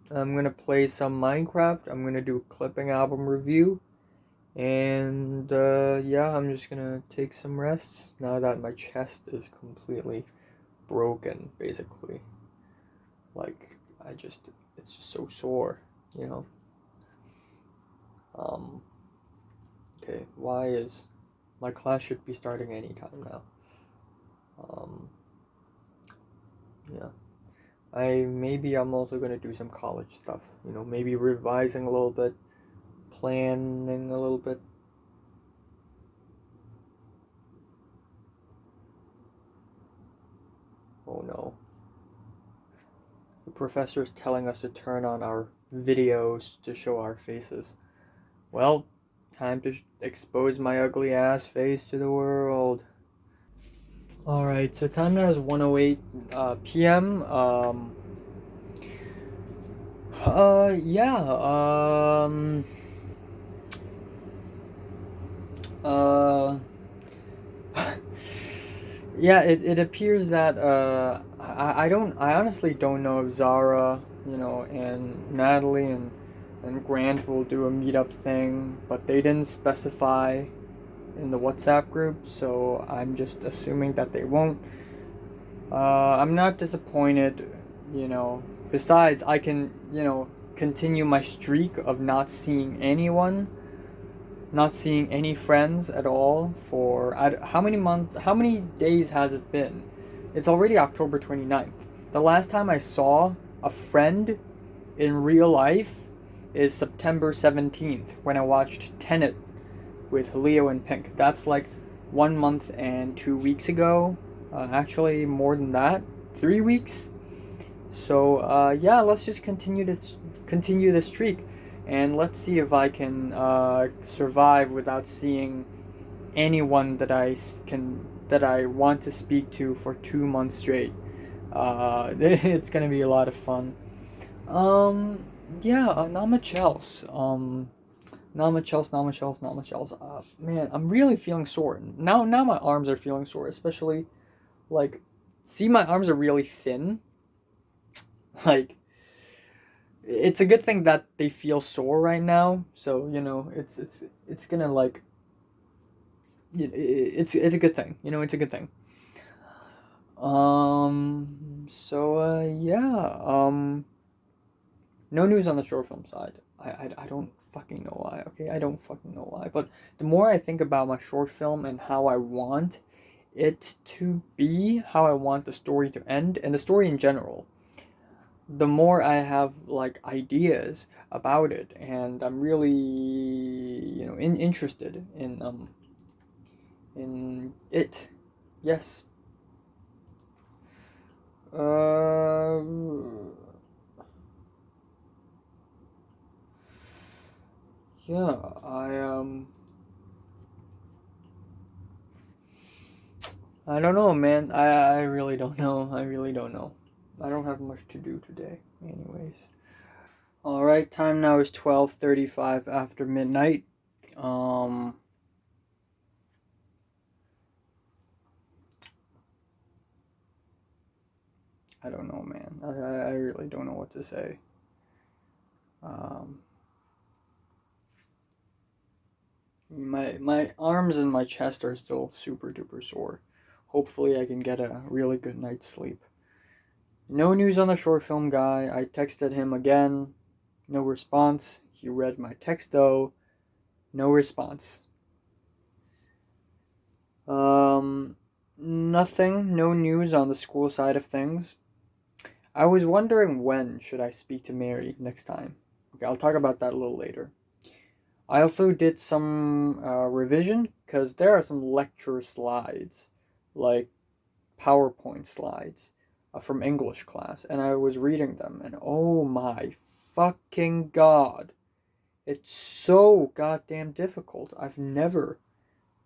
I'm gonna play some Minecraft. I'm gonna do a clipping album review. And yeah, I'm just gonna take some rests now that my chest is completely broken, basically. Like, it's just so sore, you know? Um, okay, why is my class should be starting anytime now? Um, yeah. Maybe I'm also gonna do some college stuff, maybe revising a little bit, planning a little bit. Oh no. The professor is telling us to turn on our videos to show our faces. Well, time to expose my ugly ass face to the world. Alright, so time now is 1:08 p.m. Yeah, uh, yeah, it appears that, I honestly don't know if Zara, and Natalie and Grant will do a meetup thing, but they didn't specify in the WhatsApp group, so I'm just assuming that they won't. I'm not disappointed, you know. Besides, I can, continue my streak of not seeing anyone, not seeing any friends at all for how many months, how many days has it been? It's already October 29th. The last time I saw a friend in real life is September 17th when I watched Tenet with Leo and Pink. That's like 1 month and 2 weeks ago. Actually, more than that, 3 weeks. So yeah, let's just continue the streak, and let's see if I can survive without seeing anyone that I want to speak to for 2 months straight. It's gonna be a lot of fun. Um, yeah, not much else. Not much else, not much else, not much else. Man, I'm really feeling sore. Now my arms are feeling sore, especially, like, see, my arms are really thin. Like, it's a good thing that they feel sore right now. So, it's gonna, like, it's a good thing. It's a good thing. So, yeah. No news on the short film side. I don't fucking know why, okay? I don't fucking know why. But the more I think about my short film and how I want it to be, how I want the story to end, and the story in general, the more I have, like, ideas about it, and I'm really, interested in it. Yes. Uh, yeah, I don't know, man. I really don't know. I really don't know. I don't have much to do today, anyways. All right, time now is 12:35 after midnight. Um, I don't know, man. I really don't know what to say. Um, my arms and my chest are still super duper sore. Hopefully, I can get a really good night's sleep. No news on the short film guy. I texted him again. No response. He read my text though. No response. Um, Nothing. No news on the school side of things. I was wondering when should I speak to Mary next time. Okay, I'll talk about that a little later. I also did some revision because there are some lecture slides, like PowerPoint slides from English class, and I was reading them, and oh my fucking god, it's so goddamn difficult. I've never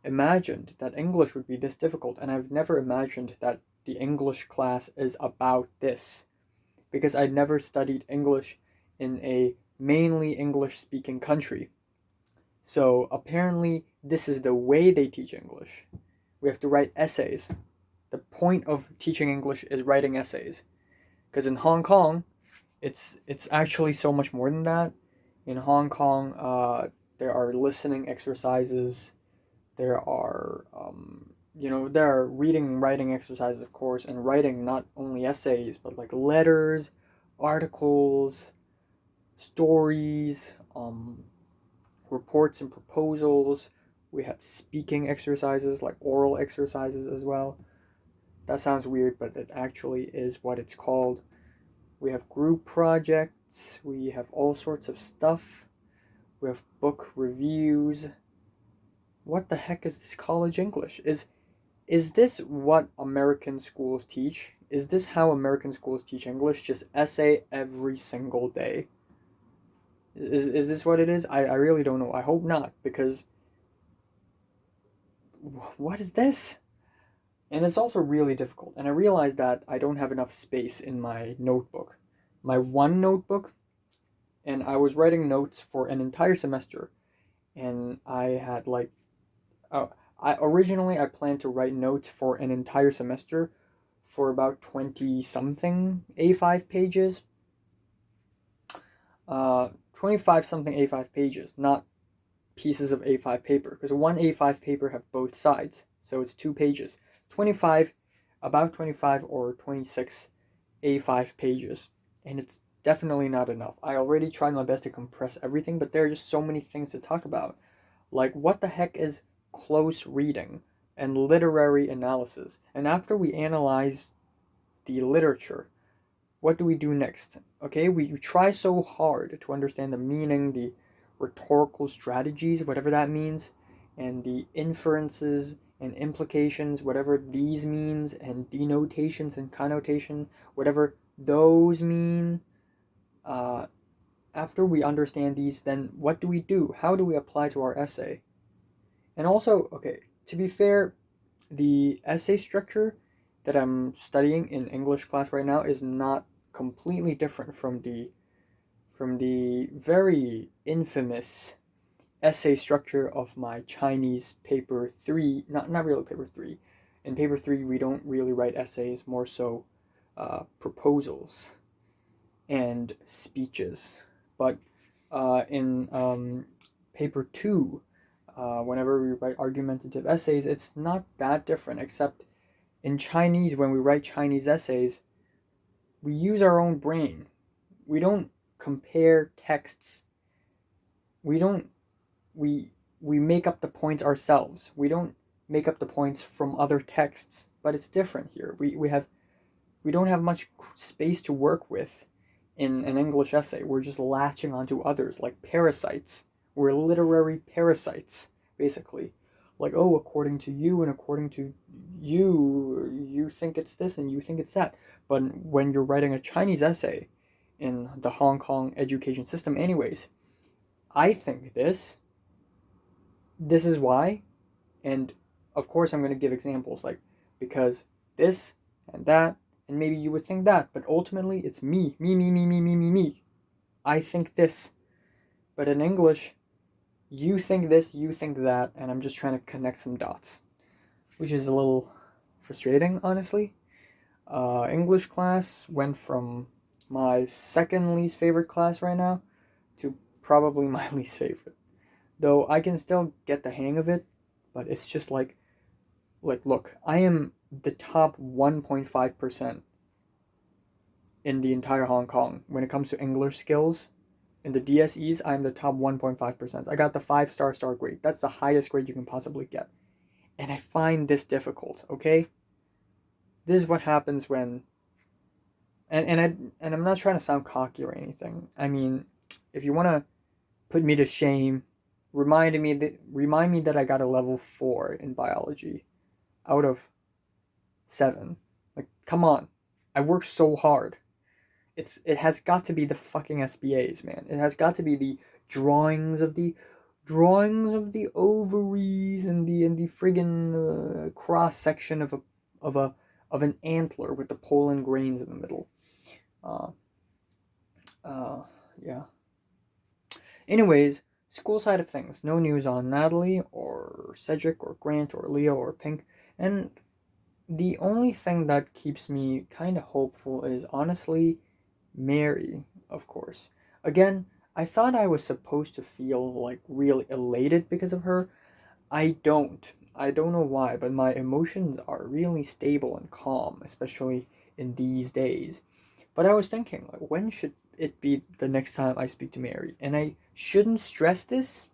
imagined that English would be this difficult, and I've never imagined that the English class is about this, because I never studied English in a mainly English speaking country. So apparently, this is the way they teach English. We have to write essays. The point of teaching English is writing essays. Because in Hong Kong, It's actually so much more than that. In Hong Kong, there are listening exercises. There are there are reading and writing exercises, of course, and writing not only essays but like letters, articles, stories, reports and proposals. We have speaking exercises, like oral exercises as well. That sounds weird, but it actually is what it's called. We have group projects. We have all sorts of stuff. We have book reviews. What the heck is this college English? Is this what American schools teach? Is this how American schools teach English? Just essay every single day? Is this what it is? I really don't know. I hope not, because what is this? And it's also really difficult. And I realized that I don't have enough space in my notebook. My one notebook, and I was writing notes for an entire semester. And I had like, I planned to write notes for an entire semester for about 20 something A5 pages. 25 something A5 pages, not pieces of A5 paper, because one A5 paper have both sides, so it's 2 pages. 25, about 25 or 26 A5 pages, and it's definitely not enough. I already tried my best to compress everything, but there are just so many things to talk about. Like, what the heck is close reading and literary analysis? And after we analyze the literature, what do we do next? Okay, we try so hard to understand the meaning, the rhetorical strategies, whatever that means, and the inferences and implications, whatever these means, and denotations and connotation, whatever those mean. After we understand these, then what do we do? How do we apply to our essay? And also, okay, to be fair, the essay structure that I'm studying in English class right now is not completely different from the very infamous essay structure of my Chinese paper 3, not really paper 3. In paper 3 we don't really write essays, more so proposals and speeches. But in paper 2, whenever we write argumentative essays, it's not that different, except in Chinese, when we write Chinese essays, we use our own brain. We don't compare texts. We make up the points ourselves. We don't make up the points from other texts. But it's different here. We don't have much space to work with in an English essay. We're just latching onto others like parasites. We're literary parasites, basically. Like, oh, according to you and according to you think it's this and you think it's that. But when you're writing a Chinese essay in the Hong Kong education system anyways, I think this is why, and of course I'm going to give examples, like, because this and that, and maybe you would think that, but ultimately it's me. I think this. But in English, you think this, you think that, and I'm just trying to connect some dots, which is a little frustrating, honestly. English class went from my second least favorite class right now to probably my least favorite. Though I can still get the hang of it, but it's just like look, I am the top 1.5% in the entire Hong Kong when it comes to English skills. In the DSEs, I'm the top 1.5%. I got the 5-star grade. That's the highest grade you can possibly get. And I find this difficult, okay? This is what happens when, and I'm not trying to sound cocky or anything. I mean, if you want to put me to shame, remind me that I got a level 4 in biology out of 7. Like, come on. I worked so hard. It has got to be the fucking SBAs, man. It has got to be the drawings of the ovaries and the friggin' cross section of an antler with the pollen grains in the middle. Yeah. Anyways, school side of things. No news on Natalie or Cedric or Grant or Leo or Pink. And the only thing that keeps me kind of hopeful is honestly Mary. of course. Again, I thought I was supposed to feel like really elated because of her. I don't. I don't know why, but my emotions are really stable and calm, especially in these days. But I was thinking, like, when should it be the next time I speak to Mary? And I shouldn't stress this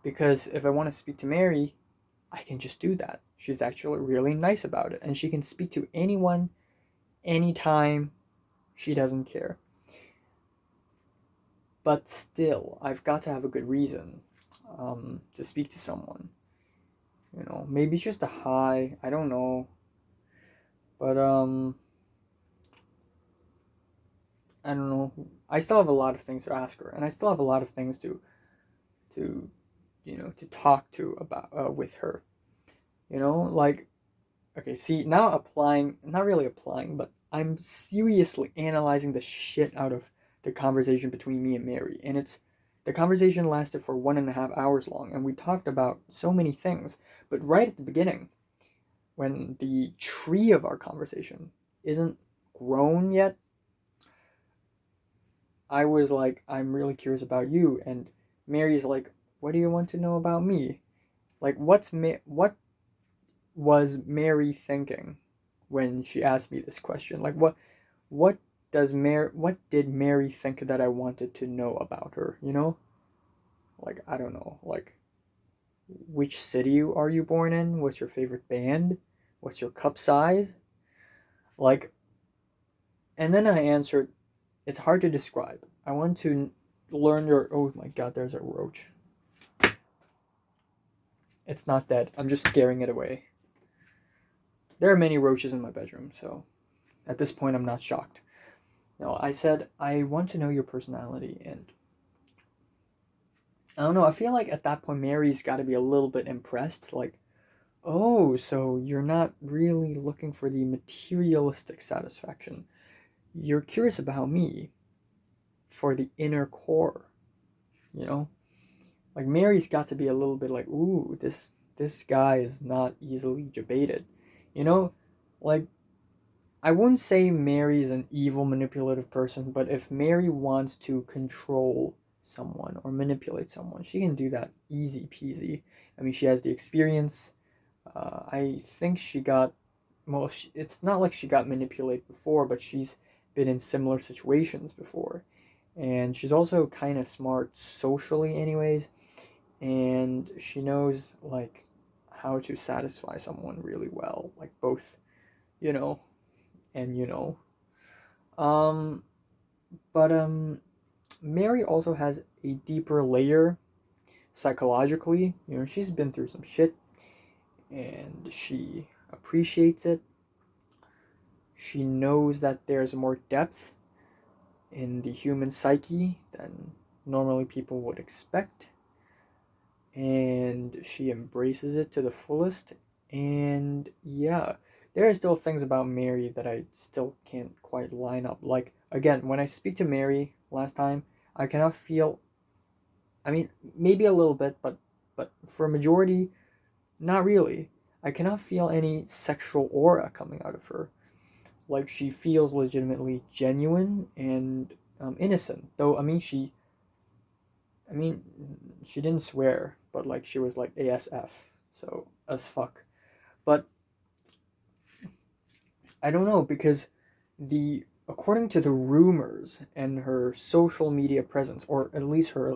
because if I want to speak to Mary, I can just do that. She's actually really nice about it, and she can speak to anyone, anytime. She doesn't care. But still, I've got to have a good reason to speak to someone. You know, maybe it's just a hi. I don't know, but I don't know. I still have a lot of things to ask her, and I still have a lot of things to to talk to about with her. You know, like, okay, see, now applying, not really applying, but I'm seriously analyzing the shit out of the conversation between me and Mary. And the conversation lasted for 1.5 hours long, and we talked about so many things. But right at the beginning, when the tree of our conversation isn't grown yet, I was like, I'm really curious about you. And Mary's like, what do you want to know about me? Like, what was Mary thinking when she asked me this question? Like, what what did Mary think that I wanted to know about her? You know, like, I don't know, like, which city are you born in? What's your favorite band? What's your cup size? Like, and then I answered, it's hard to describe. I want to learn your. Oh my God, there's a roach. It's not dead. I'm just scaring it away. There are many roaches in my bedroom, so at this point, I'm not shocked. No, I said, I want to know your personality, and I don't know, I feel like at that point, Mary's got to be a little bit impressed, like, oh, so you're not really looking for the materialistic satisfaction. You're curious about me for the inner core, you know? Like, Mary's got to be a little bit like, ooh, this guy is not easily debated, you know? Like, I wouldn't say Mary is an evil, manipulative person, but if Mary wants to control someone or manipulate someone, she can do that easy peasy. I mean, she has the experience. I think she got, well, it's not like she got manipulated before, but she's been in similar situations before. And she's also kind of smart socially, anyways. And she knows, like, how to satisfy someone really well, like, both, you know, and um but Mary also has a deeper layer psychologically. You know, she's been through some shit and she appreciates it. She knows that there's more depth in the human psyche than normally people would expect, and she embraces it to the fullest. And yeah, there are still things about Mary that I still can't quite line up. Like, again, when I speak to Mary last time, I cannot feel, I mean, maybe a little bit, but for a majority, not really. I cannot feel any sexual aura coming out of her. Like, she feels legitimately genuine and innocent. Though, I mean, she didn't swear, but like, she was like ASF, so as fuck. But I don't know, because the according to the rumors and her social media presence, or at least her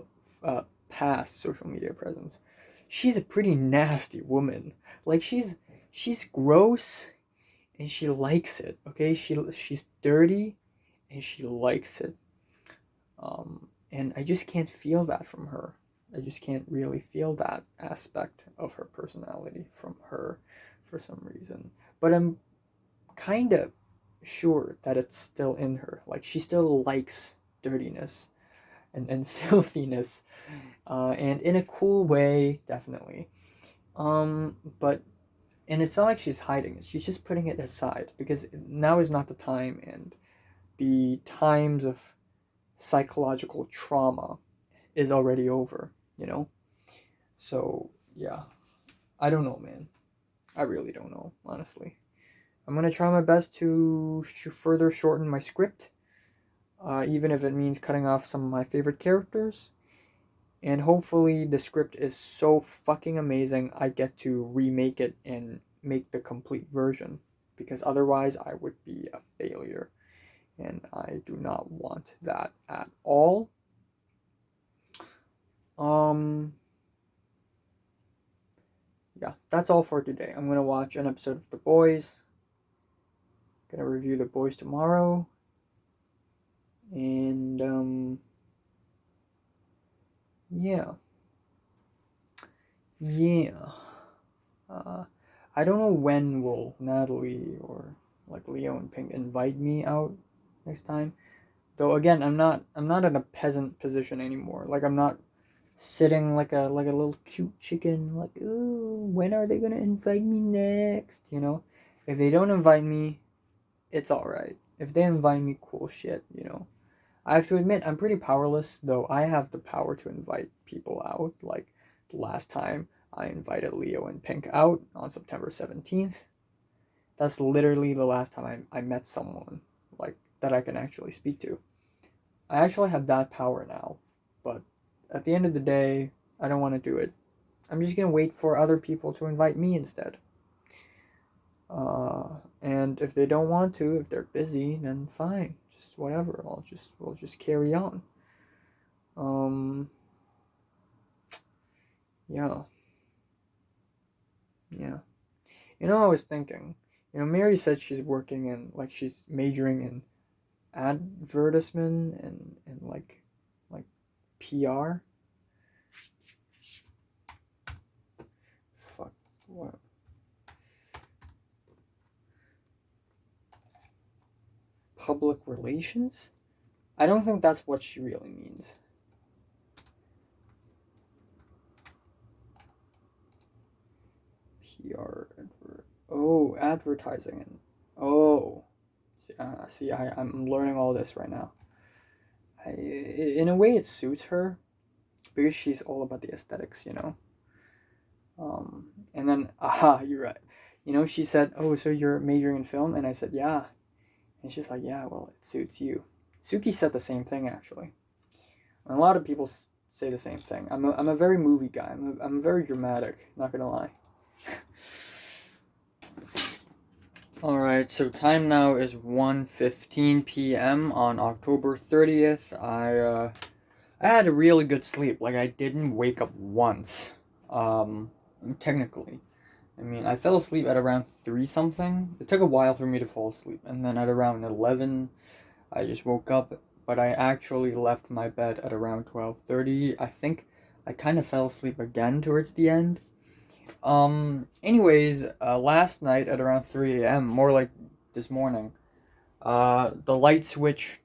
past social media presence, she's a pretty nasty woman. Like, she's gross and she likes it. Okay, she's dirty and she likes it. And I just can't feel that from her. I just can't really feel that aspect of her personality from her for some reason. But I'm kind of sure that it's still in her. Like, she still likes dirtiness and filthiness, and in a cool way, definitely. But and it's not like she's hiding it. She's just putting it aside because now is not the time, and the times of psychological trauma is already over, you know? So, yeah. I don't know, man. I really don't know, honestly. I'm going to try my best to further shorten my script. even if it means cutting off some of my favorite characters. And hopefully the script is so fucking amazing I get to remake it and make the complete version, because otherwise I would be a failure. And I do not want that at all. Yeah, that's all for today. I'm gonna watch an episode of The Boys. Gonna review The Boys tomorrow. And yeah. I don't know when will Natalie or like Leo and Pink invite me out next time. Though again, I'm not in a peasant position anymore. Like I'm not sitting like a little cute chicken, like, ooh, when are they gonna invite me next? You know? If they don't invite me, it's alright. If they invite me, cool shit, you know. I have to admit, I'm pretty powerless, though I have the power to invite people out. Like the last time I invited Leo and Pink out on September 17th. That's literally the last time I met someone like that I can actually speak to. I actually have that power now, but at the end of the day, I don't want to do it. I'm just gonna wait for other people to invite me instead. And if they don't want to, if they're busy, then fine. Just whatever. We'll just carry on. Yeah. Yeah. You know, I was thinking, Mary said she's working in, like, she's majoring in advertisement and like PR. Fuck, what? Public relations? I don't think that's what she really means. PR, advertising. Oh, see, I'm learning all this right now. In a way, it suits her because she's all about the aesthetics, you know. And then, you're right. She said, "Oh, so you're majoring in film?" And I said, "Yeah." And she's like, "Yeah, well, it suits you." Suki said the same thing actually. And a lot of people say the same thing. I'm a very movie guy. I'm very dramatic. Not gonna lie. Alright, so time now is 1:15 p.m. on October 30th. I had a really good sleep. Like, I didn't wake up once. Technically. I mean, I fell asleep at around 3 something. It took a while for me to fall asleep. And then at around 11, I just woke up. But I actually left my bed at around 12:30. I think I kind of fell asleep again towards the end. Anyways, last night at around 3 a.m., more like this morning, the light switch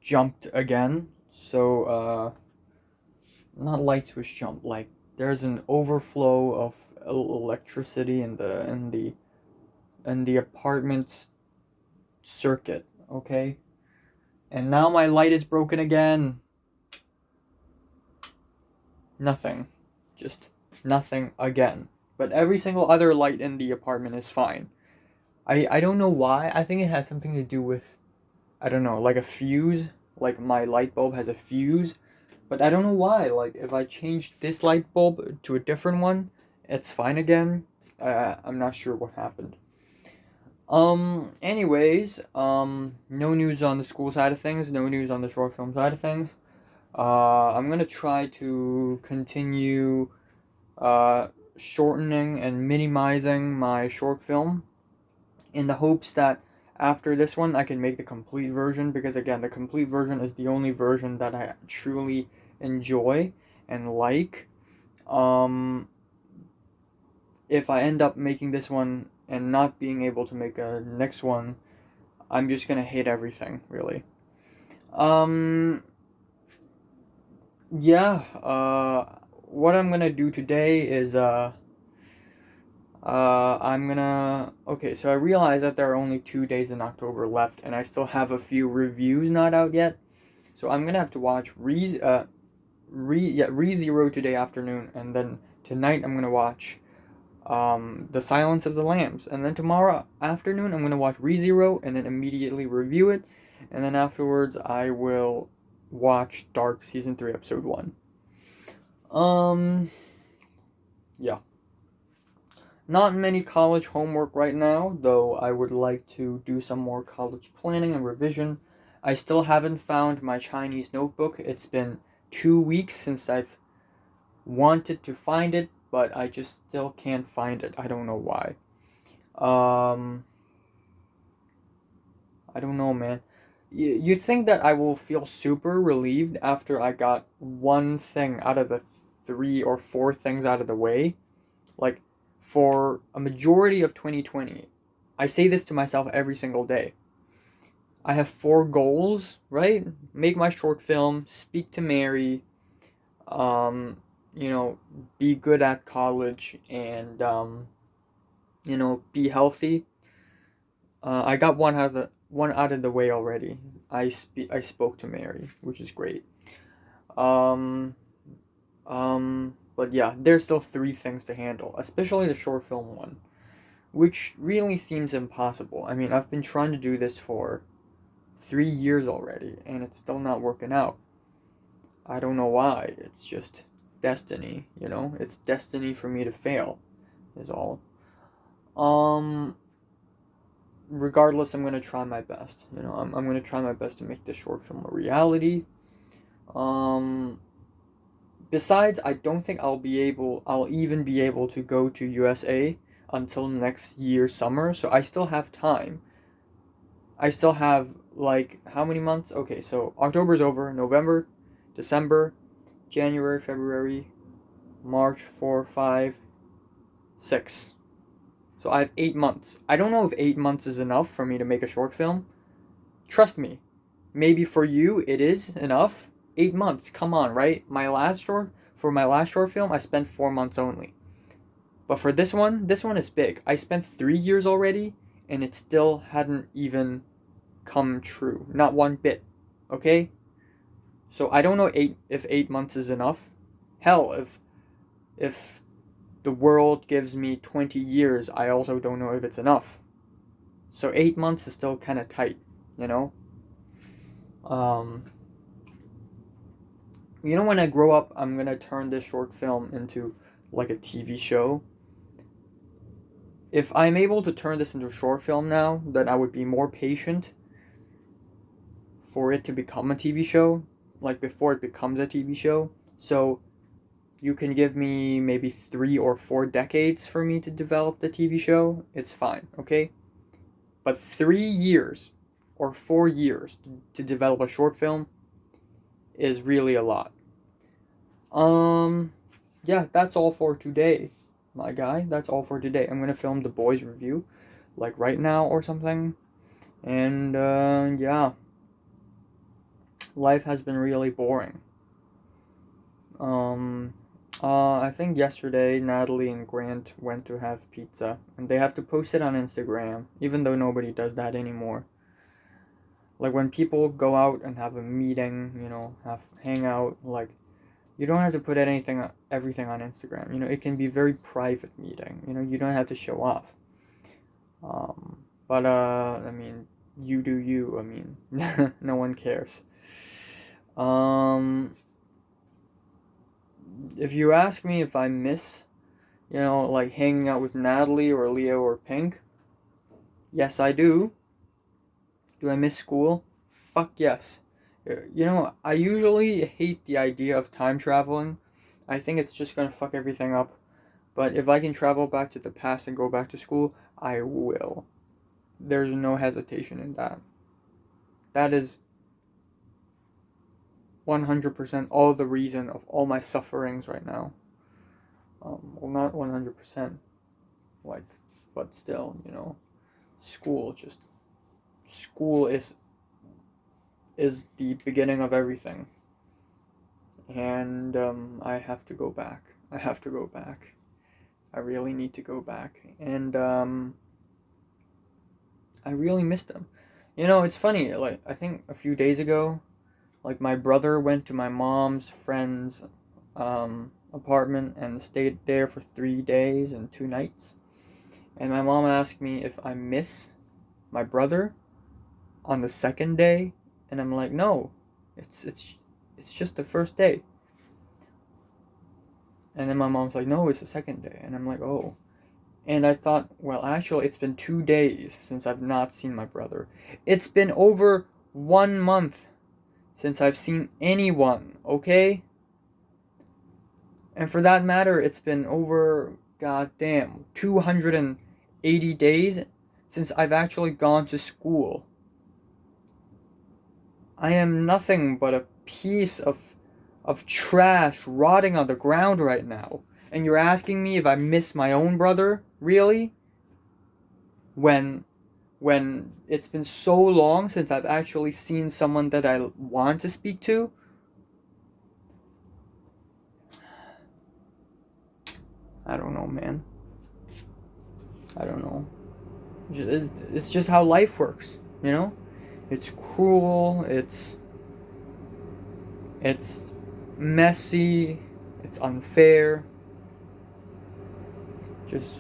jumped again. So, not light switch jump, like, there's an overflow of electricity in the apartment's circuit, okay? And now my light is broken again. Nothing. Just nothing again. But every single other light in the apartment is fine. I don't know why. I think it has something to do with, I don't know, like a fuse. Like my light bulb has a fuse. But I don't know why. Like if I change this light bulb to a different one, it's fine again. I'm not sure what happened. Anyways, no news on the school side of things. No news on the short film side of things. I'm gonna try to continue shortening and minimizing my short film in the hopes that after this one I can make the complete version, because again, the complete version is the only version that I truly enjoy and like. If I end up making this one and not being able to make a next one, I'm just gonna hate everything, really. Yeah, what I'm gonna do today is, okay, so I realize that there are only 2 days in October left, and I still have a few reviews not out yet, so I'm gonna have to watch ReZero today afternoon, and then tonight I'm gonna watch, The Silence of the Lambs, and then tomorrow afternoon I'm gonna watch ReZero, and then immediately review it, and then afterwards I will watch Dark Season 3, Episode 1. Yeah. Not many college homework right now, though I would like to do some more college planning and revision. I still haven't found my Chinese notebook. It's been 2 weeks since I've wanted to find it, but I just still can't find it. I don't know why. I don't know, man. You think that I will feel super relieved after I got one thing out of the 3 or 4 things out of the way? Like, for a majority of 2020, I say this to myself every single day. I have 4 goals, right? Make my short film, speak to Mary, um, be good at college, and, be healthy. I got one out of the way already. I spoke to Mary, which is great. Um, but yeah, there's still 3 things to handle, especially the short film one, which really seems impossible. I mean, I've been trying to do this for 3 years already, and it's still not working out. I don't know why. It's just destiny, It's destiny for me to fail, is all. Regardless, I'm gonna try my best. I'm gonna try my best to make this short film a reality. Besides, I don't think I'll even be able to go to USA until next year summer, so I still have time. I still have, like, how many months? Okay, so October's over, November, December, January, February, March, 4, 5, 6. So I have 8 months. I don't know if 8 months is enough for me to make a short film. Trust me. Maybe for you it is enough. 8 months, come on, right? For my last short film, I spent 4 months only. But for this one is big. I spent 3 years already, and it still hadn't even come true. Not one bit. Okay? So I don't know if 8 months is enough. Hell, if the world gives me 20 years, I also don't know if it's enough. So 8 months is still kind of tight, when I grow up, I'm going to turn this short film into like a TV show. If I'm able to turn this into a short film now, then I would be more patient for it to become a TV show, like before it becomes a TV show. So you can give me maybe 3 or 4 decades for me to develop the TV show. It's fine, okay? But 3 years or 4 years to develop a short film is really a lot. Yeah, that's all for today, my guy. That's all for today. I'm gonna film the boys review, like right now or something. And yeah, life has been really boring. I think yesterday Natalie and Grant went to have pizza, and they have to post it on Instagram, even though nobody does that anymore. Like when people go out and have a meeting, hang out, like, you don't have to put everything on Instagram. It can be a very private meeting. You don't have to show off. But I mean, you do you. I mean, no one cares. If you ask me if I miss, like hanging out with Natalie or Leo or Pink, yes, I do. Do I miss school? Fuck yes. I usually hate the idea of time traveling. I think it's just gonna fuck everything up. But if I can travel back to the past and go back to school, I will. There's no hesitation in that. That is 100% all the reason of all my sufferings right now. Well, not 100%, like, but still, school is the beginning of everything. And I have to go back. I really need to go back. And I really miss them. It's funny, like, I think a few days ago, like, my brother went to my mom's friend's apartment and stayed there for 3 days and 2 nights. And my mom asked me if I miss my brother. on the second day? And I'm like, no, it's just the first day. And then my mom's like, no, it's the second day. And I'm like, oh. And I thought, well, actually, it's been 2 days since I've not seen my brother. It's been over 1 month since I've seen anyone, okay? And for that matter, it's been over, goddamn, 280 days since I've actually gone to school. I am nothing but a piece of trash rotting on the ground right now. And you're asking me if I miss my own brother? Really? When it's been so long since I've actually seen someone that I want to speak to? I don't know, man. I don't know. It's just how life works, you know? It's cruel, it's messy, it's unfair. Just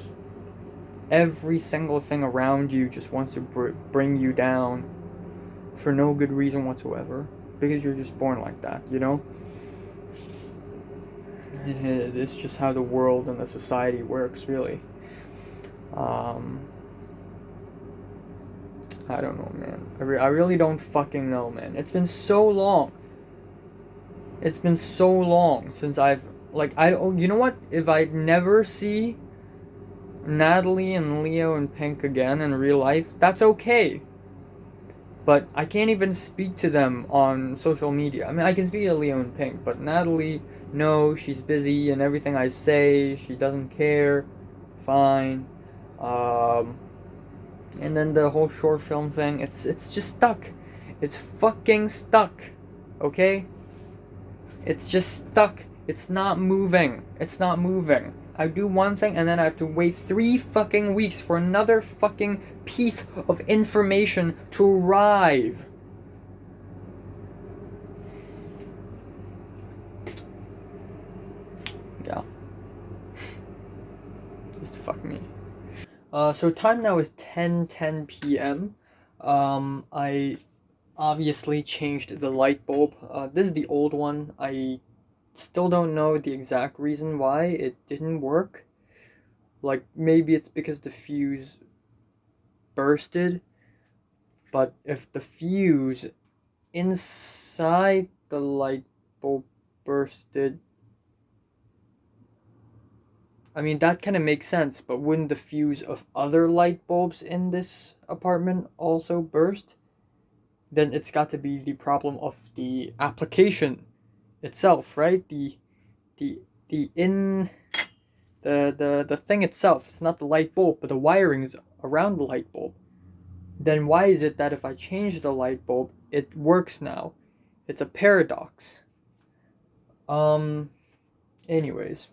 every single thing around you just wants to bring you down for no good reason whatsoever, because you're just born like that, you know? It's just how the world and the society works, really. I don't know, man. I really don't fucking know, man. It's been so long. It's been so long since I've, like, you know what? If I never see Natalie and Leo and Pink again in real life, that's okay. But I can't even speak to them on social media. I mean, I can speak to Leo and Pink, but Natalie, no, she's busy, and everything I say, she doesn't care. Fine. And then the whole short film thing, it's just stuck. It's fucking stuck. Okay? It's just stuck. It's not moving. It's not moving. I do one thing and then I have to wait 3 fucking weeks for another fucking piece of information to arrive. Yeah. Just fuck me. So time now is 10:10 p.m. I obviously changed the light bulb. This is the old one. I still don't know the exact reason why it didn't work. Like, maybe it's because the fuse bursted. But if the fuse inside the light bulb bursted, I mean, that kind of makes sense, but wouldn't the fuse of other light bulbs in this apartment also burst? Then it's got to be the problem of the application itself, right? The thing itself. It's not the light bulb, but the wirings around the light bulb. Then why is it that if I change the light bulb, it works now? It's a paradox. Anyways.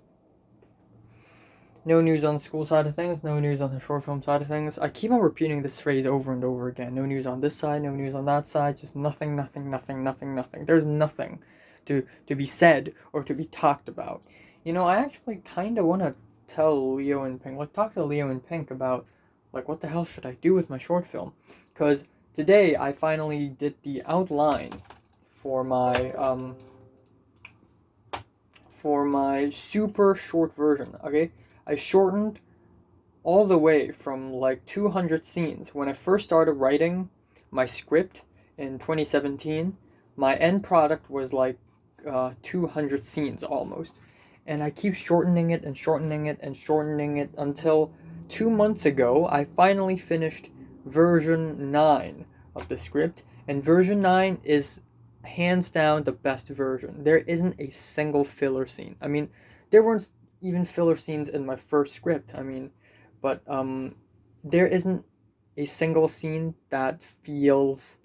No news on the school side of things, no news on the short film side of things. I keep on repeating this phrase over and over again. No news on this side, no news on that side, just nothing. There's nothing to be said or to be talked about. You know, I actually kind of want to tell Leo and Pink, like, talk to Leo and Pink about, like, what the hell should I do with my short film? Because today I finally did the outline for my super short version, okay? I shortened all the way from like 200 scenes. When I first started writing my script in 2017, my end product was like 200 scenes almost. And I keep shortening it until 2 months ago, I finally finished version 9 of the script. And version 9 is hands down the best version. There isn't a single filler scene. I mean, there weren't even filler scenes in my first script. I mean, but there isn't a single scene that feels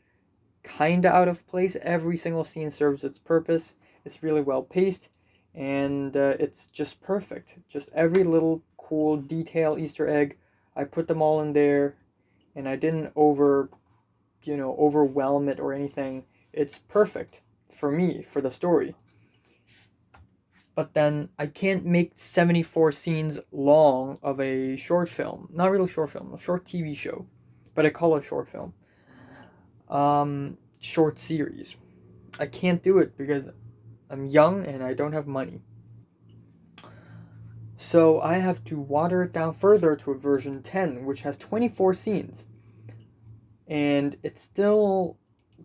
kinda out of place. Every single scene serves its purpose. It's really well paced, and it's just perfect. Just every little cool detail, Easter egg, I put them all in there, and I didn't overwhelm it or anything. It's perfect for me, for the story. But then I can't make 74 scenes long of a short film. Not really short film, a short TV show. But I call it a short film. short series. I can't do it because I'm young and I don't have money. So I have to water it down further to a version 10, which has 24 scenes. And it's still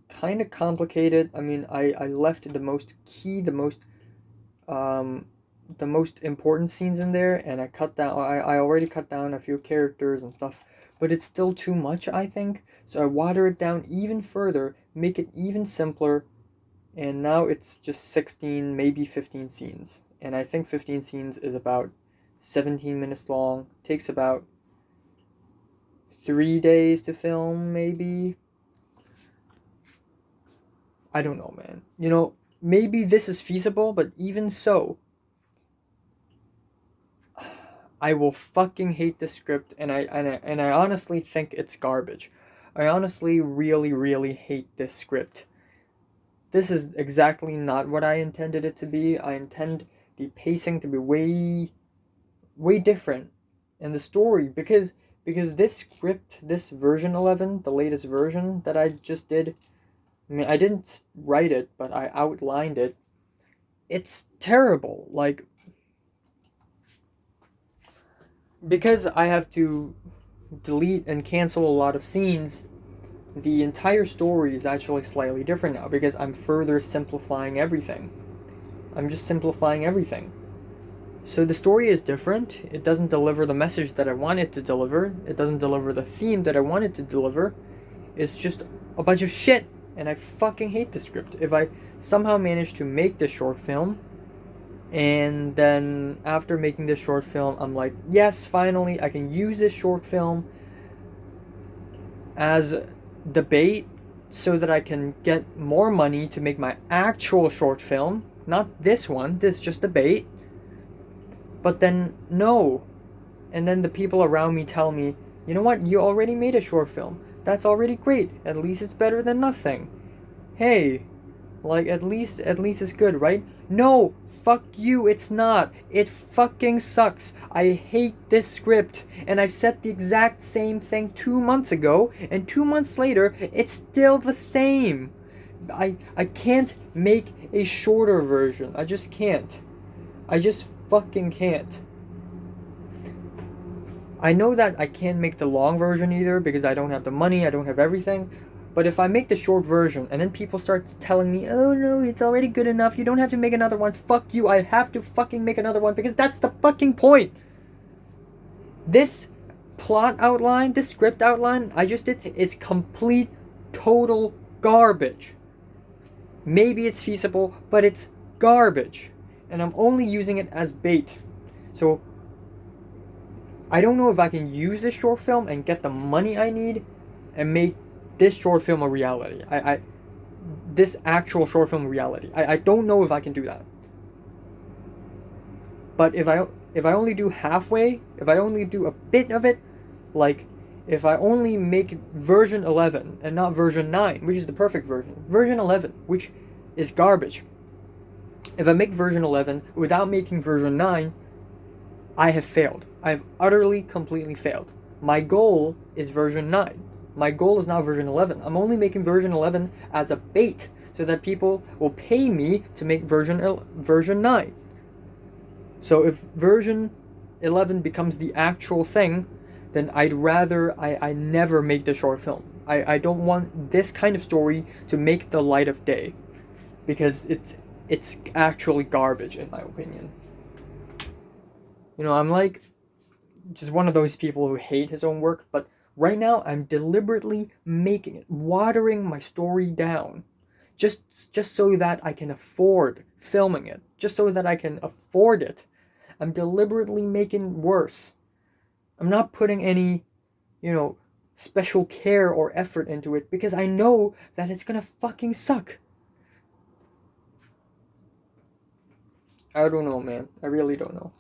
kind of complicated. I mean, I left the most key, the most important scenes in there, and I already cut down a few characters and stuff, but it's still too much, I think. So I water it down even further, make it even simpler, and now it's just 16, maybe 15 scenes. And I think 15 scenes is about 17 minutes long, takes about 3 days to film, maybe. I don't know, man. You know, maybe this is feasible, but even so, I will fucking hate this script, and I honestly think it's garbage. I honestly really hate this script. This is exactly not what I intended it to be. I intend the pacing to be way different, and the story, because this script, this version 11, the latest version that I just did, I mean, I didn't write it, but I outlined it. It's terrible. Like, because I have to delete and cancel a lot of scenes, the entire story is actually slightly different now because I'm further simplifying everything. I'm just simplifying everything. So the story is different. It doesn't deliver the message that I want it to deliver. It doesn't deliver the theme that I want it to deliver. It's just a bunch of shit, and I fucking hate the script. If I somehow manage to make this short film, and then after making this short film, I'm like, yes, finally, I can use this short film as the bait so that I can get more money to make my actual short film. Not this one, this is just a bait. But then, no. And then the people around me tell me, you know what, you already made a short film. That's already great. At least it's better than nothing. Hey, like, at least it's good, right? No, fuck you, it's not. It fucking sucks. I hate this script, and I've said the exact same thing 2 months ago, and 2 months later, it's still the same. I can't make a shorter version. I just can't. I just fucking can't. I know that I can't make the long version either because I don't have the money, I don't have everything. But if I make the short version and then people start telling me, oh no, it's already good enough, you don't have to make another one, fuck you, I have to fucking make another one because that's the fucking point. This plot outline, this script outline I just did is complete, total garbage. Maybe it's feasible, but it's garbage. And I'm only using it as bait. So I don't know if I can use this short film and get the money I need and make this short film a reality. This actual short film a reality. I don't know if I can do that. But if I only do halfway, if I only do a bit of it, like if I only make version 11 and not version 9, which is the perfect version, version 11, which is garbage. If I make version 11 without making version 9, I have failed. I have utterly, completely failed. My goal is version 9. My goal is now version 11. I'm only making version 11 as a bait so that people will pay me to make version 9. So if version 11 becomes the actual thing, then I'd rather I never make the short film. I don't want this kind of story to make the light of day because it's actually garbage in my opinion. You know, I'm like just one of those people who hate his own work, but right now I'm deliberately making it, watering my story down, just so that I can afford filming it, just so that I can afford it. I'm deliberately making worse. I'm not putting any, special care or effort into it because I know that it's gonna fucking suck. I don't know, man. I really don't know.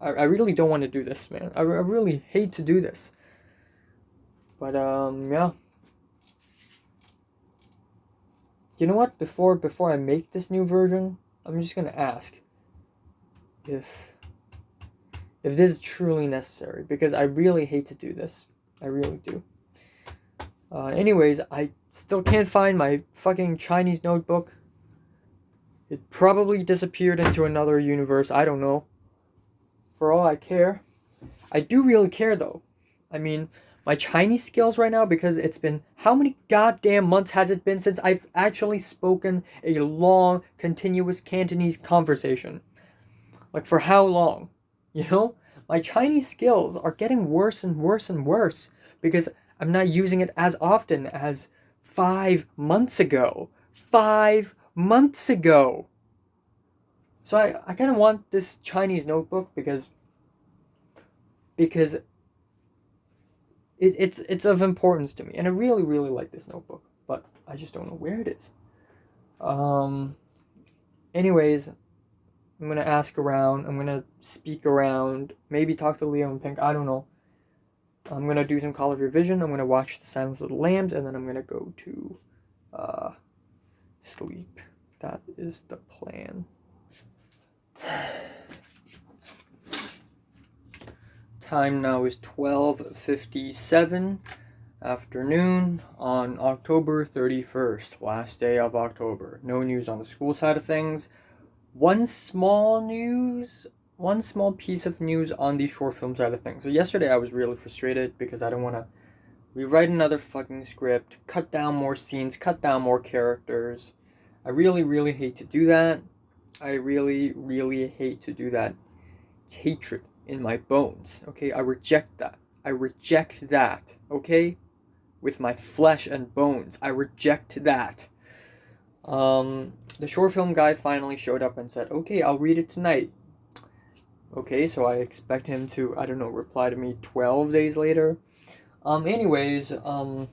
I really don't want to do this, man. I really hate to do this. But, yeah. You know what? Before I make this new version, I'm just gonna ask if this is truly necessary, because I really hate to do this. I really do. Anyways, I Still can't find my fucking Chinese notebook. It probably disappeared into another universe. I don't know. For all I care. I do really care though. I mean, my Chinese skills right now, because it's been, how many goddamn months has it been since I've actually spoken a long, continuous Cantonese conversation? Like, for how long? You know? My Chinese skills are getting worse and worse and worse because I'm not using it as often as 5 months ago. 5 months ago! So I kind of want this Chinese notebook because it's of importance to me, and I really really like this notebook, but I just don't know where it is. Anyways, I'm gonna ask around, I'm gonna speak around, maybe talk to Leo and Pink, I don't know. I'm gonna do some college revision, I'm gonna watch The Silence of the Lambs, and then I'm gonna go to sleep. That is the plan. Time now is 12:57 afternoon on October 31st, last day of October. No news on the school side of things. One small piece of news on the short film side of things. So yesterday I was really frustrated because I don't want to rewrite another fucking script, cut down more scenes, cut down more characters. I really, really hate to do that. I really, really hate to do that. Hatred in my bones, okay? I reject that. I reject that, okay? With my flesh and bones. I reject that. The short film guy finally showed up and said, okay, I'll read it tonight. Okay, so I expect him to, I don't know, reply to me 12 days later. Anyways, not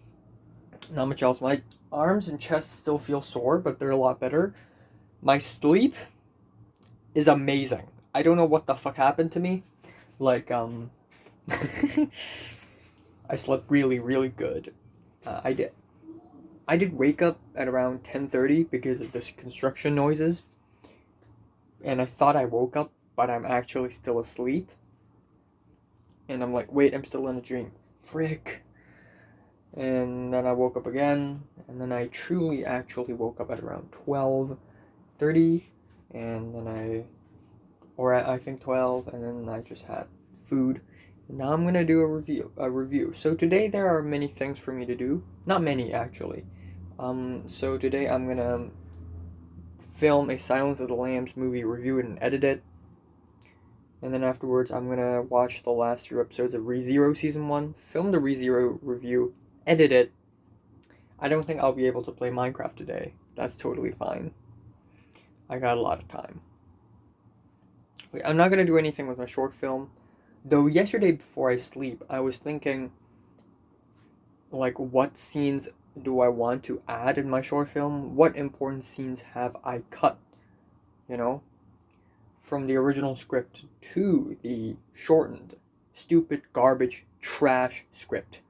much else. My arms and chest still feel sore, but they're a lot better. My sleep is amazing. I don't know what the fuck happened to me. Like, I slept really, really good. I did wake up at around 10:30 because of this construction noises. And I thought I woke up, but I'm actually still asleep. And I'm like, wait, I'm still in a dream. Frick. And then I woke up again, and then I truly actually woke up at around 12:30, and then I think 12, and then I just had food. Now I'm gonna do a review. So today there are many things for me to do. Not many, actually. So today I'm gonna film a Silence of the Lambs movie, review it, and edit it. And then afterwards I'm gonna watch the last 2 episodes of ReZero Season 1, film the ReZero review, edit it. I don't think I'll be able to play Minecraft today. That's totally fine. I got a lot of time. I'm not going to do anything with my short film. Though yesterday before I sleep, I was thinking, like, what scenes do I want to add in my short film? What important scenes have I cut? You know? From the original script to the shortened, stupid, garbage, trash script.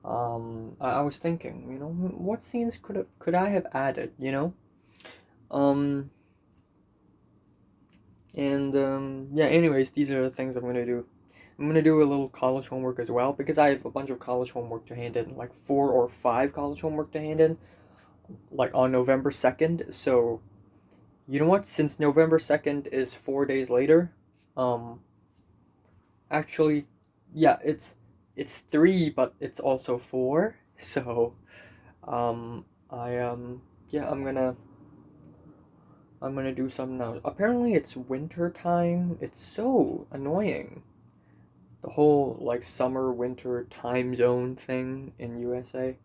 I was thinking, you know, what scenes could I have added, you know? Yeah, anyways, these are the things I'm going to do. I'm going to do a little college homework as well, because I have a bunch of college homework to hand in, like 4 or 5 college homework to hand in, like on November 2nd, so, you know what, since November 2nd is 4 days later, actually, yeah, it's 3, but it's also 4, so, yeah, I'm gonna do some now. Apparently it's winter time. It's so annoying. The whole like summer winter time zone thing in USA.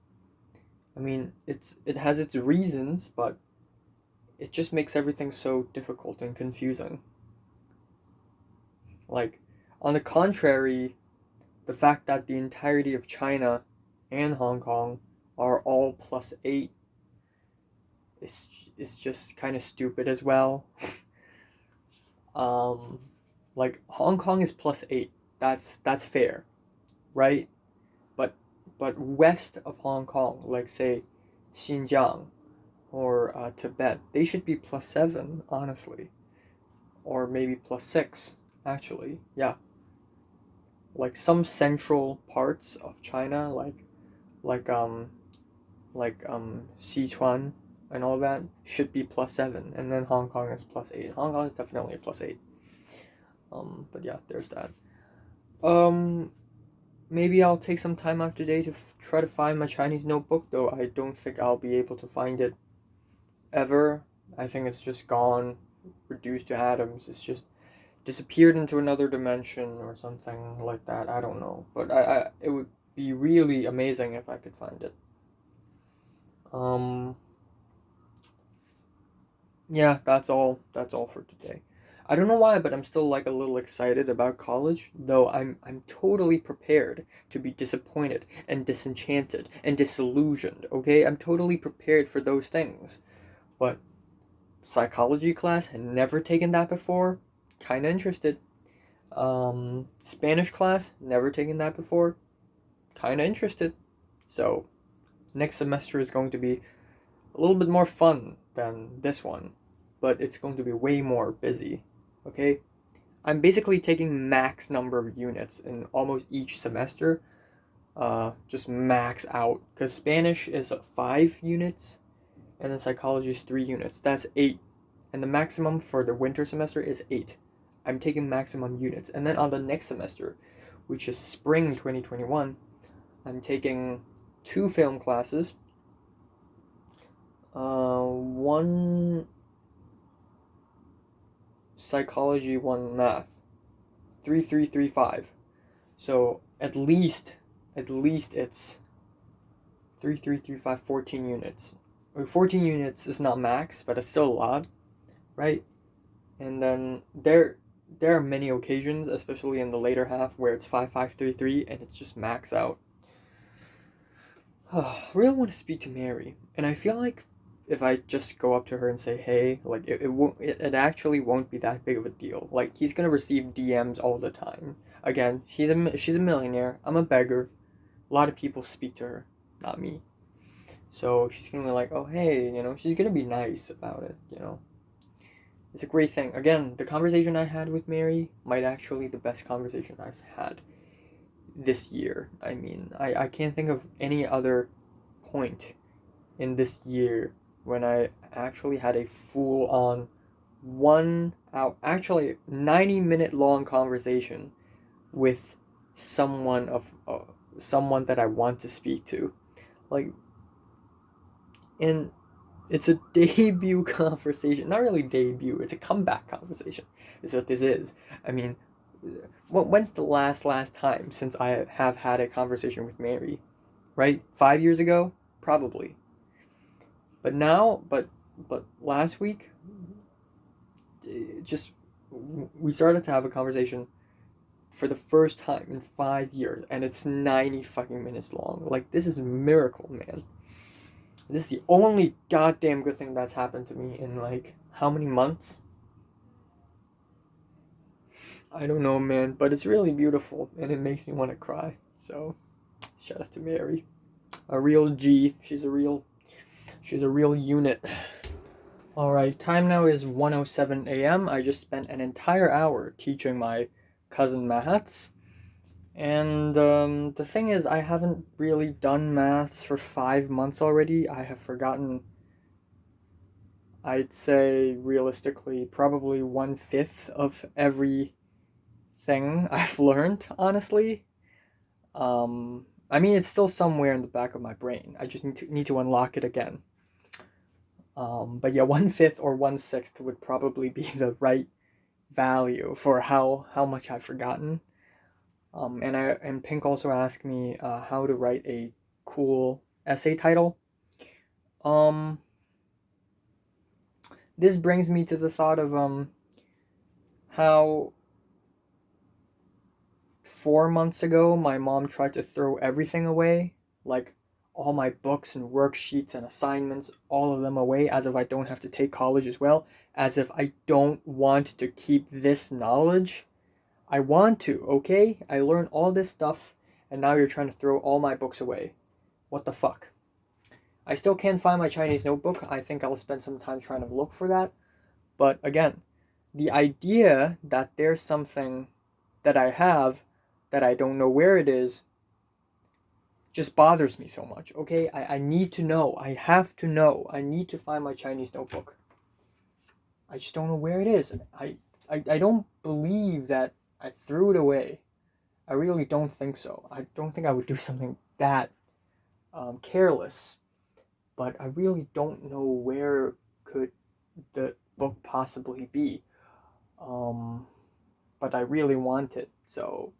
I mean, it has its reasons, but it just makes everything so difficult and confusing. Like, on the contrary, the fact that the entirety of China and Hong Kong are all +8 is just kind of stupid as well. Like Hong Kong is +8. That's fair, right? But west of Hong Kong, like say Xinjiang or Tibet, they should be +7, honestly, or maybe +6, actually. Yeah, like some central parts of China, like like Sichuan and all that, should be +7, and then Hong Kong is +8. Hong Kong is definitely a +8. But yeah, there's that. Maybe I'll take some time out today to try to find my Chinese notebook, though I don't think I'll be able to find it ever. I think it's just gone, reduced to atoms. It's just disappeared into another dimension or something like that. I don't know, but it would be really amazing if I could find it. Yeah, that's all for today. I don't know why, but I'm still like a little excited about college, though I'm totally prepared to be disappointed and disenchanted and disillusioned, okay? I'm totally prepared for those things. But psychology class, had never taken that before, kinda interested. Spanish class, never taken that before, kinda interested. So next semester is going to be a little bit more fun than this one, but it's going to be way more busy. Okay? I'm basically taking max number of units in almost each semester. Just max out. Because Spanish is 5 units, and then psychology is 3 units. That's 8. And the maximum for the winter semester is 8. I'm taking maximum units. And then on the next semester, which is spring 2021, I'm taking 2 film classes. One psychology, 1 math. 3, 3, 3, 5. So at least it's 3, 3, 3, 5, 14 units. 14 units is not max, but it's still a lot, right? And then there are many occasions, especially in the later half, where it's 5, 5, 3, 3, and it's just max out. I really want to speak to Mary, and I feel like if I just go up to her and say, hey, like, it actually won't be that big of a deal. Like, he's gonna receive DMs all the time. Again, she's a millionaire. I'm a beggar. A lot of people speak to her, not me. So she's gonna be like, oh, hey, she's gonna be nice about it. It's a great thing. Again, the conversation I had with Mary might actually be the best conversation I've had this year. I mean, I can't think of any other point in this year when I actually had a full-on 1 hour, actually 90-minute long conversation with someone that I want to speak to. Like, and it's a debut conversation. Not really debut, it's a comeback conversation, is what this is. I mean, when's the last time since I have had a conversation with Mary? Right? 5 years ago? Probably. But now, but last week, just we started to have a conversation for the first time in 5 years, and it's 90 fucking minutes long. Like, this is a miracle, man. This is the only goddamn good thing that's happened to me in, like, how many months? I don't know, man, but it's really beautiful, and it makes me want to cry. So, shout out to Mary. A real G. She's a real unit. Alright, time now is 1:07 a.m. I just spent an entire hour teaching my cousin maths. And the thing is, I haven't really done maths for 5 months already. I have forgotten, I'd say, realistically, probably 1/5 of everything I've learned, honestly. I mean, it's still somewhere in the back of my brain. I just need to unlock it again. But yeah, 1/5 or 1/6 would probably be the right value for how much I've forgotten. And Pink also asked me how to write a cool essay title. This brings me to the thought of how 4 months ago my mom tried to throw everything away, like all my books and worksheets and assignments, all of them away, as if I don't have to take college as well, as if I don't want to keep this knowledge. I want to, okay? I learned all this stuff, and now you're trying to throw all my books away. What the fuck? I still can't find my Chinese notebook. I think I'll spend some time trying to look for that. But again, the idea that there's something that I have that I don't know where it is just bothers me so much, okay? I need to know. I have to know. I need to find my Chinese notebook. I just don't know where it is. I don't believe that I threw it away. I really don't think so. I don't think I would do something that careless. But I really don't know where could the book possibly be. But I really want it. So,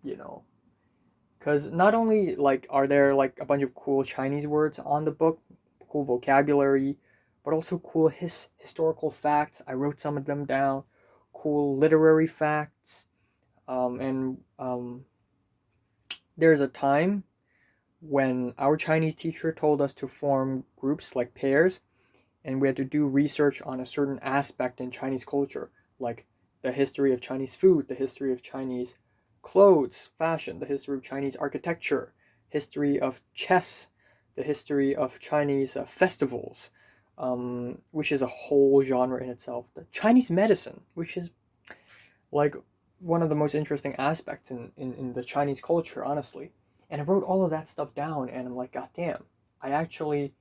you know, because not only like are there like a bunch of cool Chinese words on the book, cool vocabulary, but also cool historical facts. I wrote some of them down. Cool literary facts. And there's a time when our Chinese teacher told us to form groups like pairs, and we had to do research on a certain aspect in Chinese culture, like the history of Chinese food, the history of Chinese clothes, fashion, the history of Chinese architecture, history of chess, the history of Chinese festivals, which is a whole genre in itself. The Chinese medicine, which is like one of the most interesting aspects in the Chinese culture, honestly. And I wrote all of that stuff down, and I'm like, God damn, I actually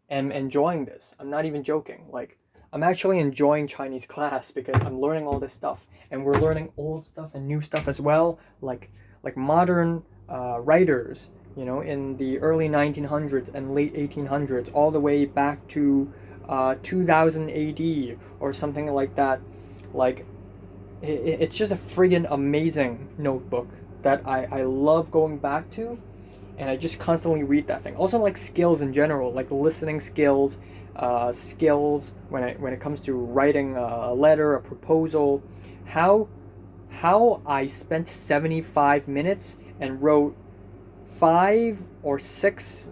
am enjoying this. I'm not even joking. Like, I'm actually enjoying Chinese class because I'm learning all this stuff, and we're learning old stuff and new stuff as well, like modern writers, you know, in the early 1900s and late 1800s, all the way back to 2000 AD or something like that. Like, it's just a friggin' amazing notebook that I love going back to, and I just constantly read that thing. Also, like skills in general, like listening skills, skills when it comes to writing a letter, a proposal, how I spent 75 minutes and wrote 5 or 6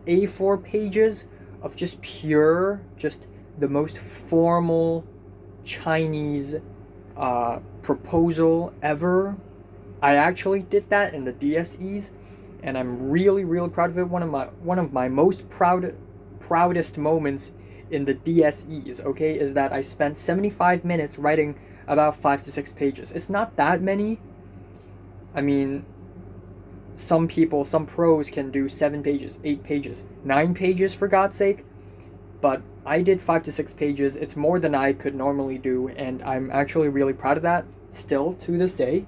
A4 pages of just the most formal Chinese proposal ever. I actually did that in the DSEs, and I'm really proud of it. One of my most proudest moments in the DSEs, okay, is that I spent 75 minutes writing about 5 to 6 pages. It's not that many. I mean, some pros can do 7 pages, 8 pages, 9 pages for God's sake. But I did 5 to 6 pages. It's more than I could normally do, and I'm actually really proud of that still to this day.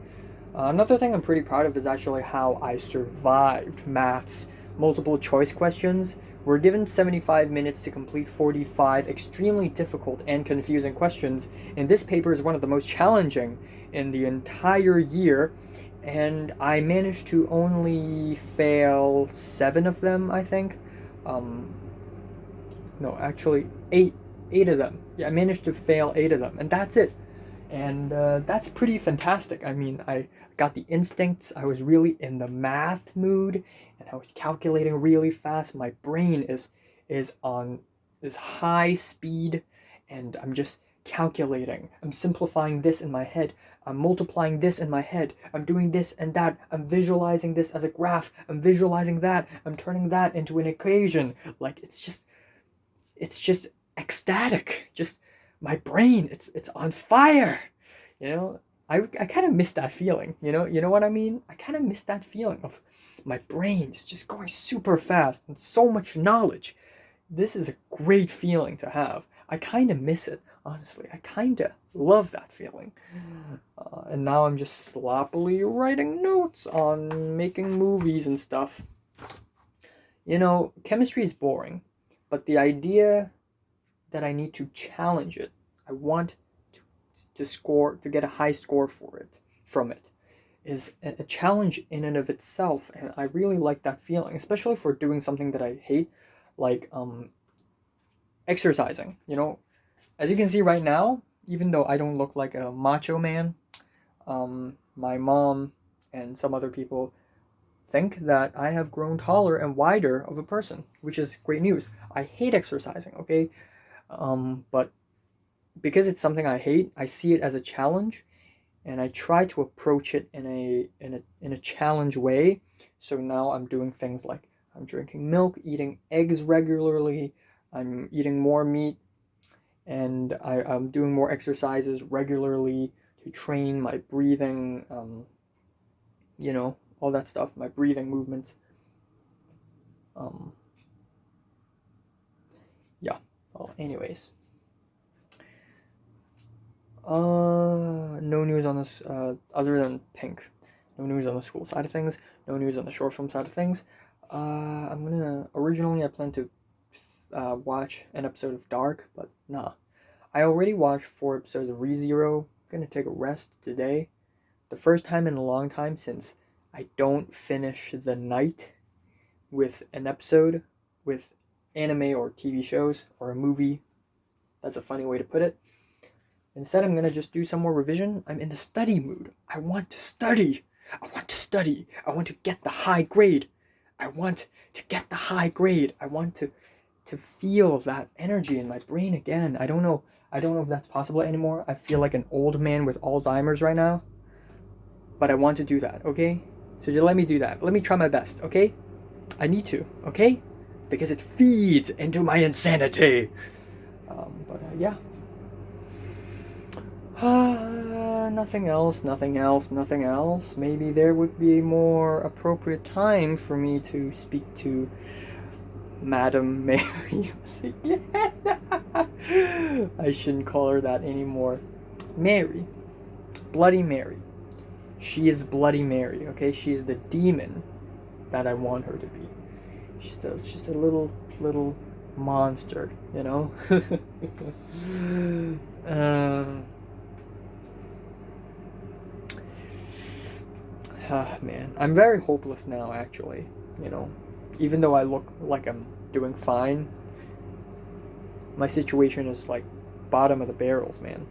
Another thing I'm pretty proud of is actually how I survived maths multiple choice questions. We're given 75 minutes to complete 45 extremely difficult and confusing questions, and this paper is one of the most challenging in the entire year, and I managed to only fail 7 of them, I think. No, actually, eight of them. Yeah, I managed to fail 8 of them, and that's it. And that's pretty fantastic. I mean, I got the instincts. I was really in the math mood, and I was calculating really fast. My brain is on is high speed, and I'm just calculating. I'm simplifying this in my head. I'm multiplying this in my head. I'm doing this and that. I'm visualizing this as a graph. I'm visualizing that. I'm turning that into an equation. Like, it's just ecstatic. Just my brain, it's on fire. You know, I kind of miss that feeling. You know what I mean? I kind of miss that feeling of my brain is just going super fast and so much knowledge. This is a great feeling to have. I kind of miss it, honestly. I kind of love that feeling. And now I'm just sloppily writing notes on making movies and stuff. You know, chemistry is boring, but the idea that I need to challenge it, I want to get a high score from it, is a challenge in and of itself, and I really like that feeling, especially for doing something that I hate, like exercising. You know, as you can see right now, even though I don't look like a macho man, my mom and some other people think that I have grown taller and wider of a person, which is great news. I hate exercising, okay? But because it's something I hate, I see it as a challenge, and I try to approach it in a challenge way. So now I'm doing things like I'm drinking milk, eating eggs regularly, I'm eating more meat, and I'm doing more exercises regularly to train my breathing, you know, all that stuff, my breathing movements. Yeah. Well, anyways. No news on this, other than Pink. No news on the school side of things. No news on the short film side of things. Originally I planned to watch an episode of Dark, but nah. I already watched 4 episodes of ReZero. I'm gonna take a rest today. The first time in a long time since I don't finish the night with an episode with anime or TV shows or a movie. That's a funny way to put it. Instead, I'm gonna just do some more revision. I'm in the study mood. I want to study. I want to study. I want to get the high grade. I want to get the high grade. I want to feel that energy in my brain again. I don't know if that's possible anymore. I feel like an old man with Alzheimer's right now. But I want to do that, okay? So just let me do that. Let me try my best, okay? I need to, okay? Because it feeds into my insanity. Yeah. Nothing else. Maybe there would be a more appropriate time for me to speak to Madam Mary. I shouldn't call her that anymore. Mary. Bloody Mary. She is Bloody Mary, okay? She's the demon that I want her to be. She's a little monster, you know? Man, I'm very hopeless now, actually, you know? Even though I look like I'm doing fine, my situation is like bottom of the barrels, man.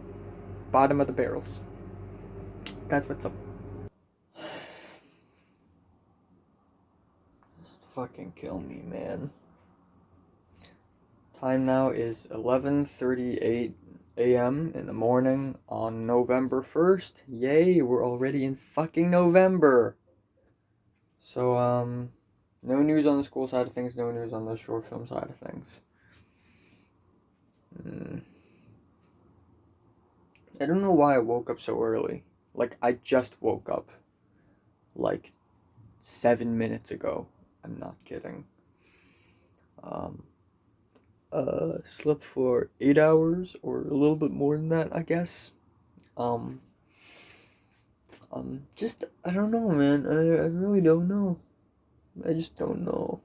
Bottom of the barrels. That's what's up. Just fucking kill me, man. Time now is 11:38 a.m. in the morning on November 1st. Yay, we're already in fucking November. So, no news on the school side of things, no news on the short film side of things. I don't know why I woke up so early. Like, I just woke up like 7 minutes ago. I'm not kidding. Slept for 8 hours or a little bit more than that, I guess. Just, I don't know, man. I really don't know. I just don't know.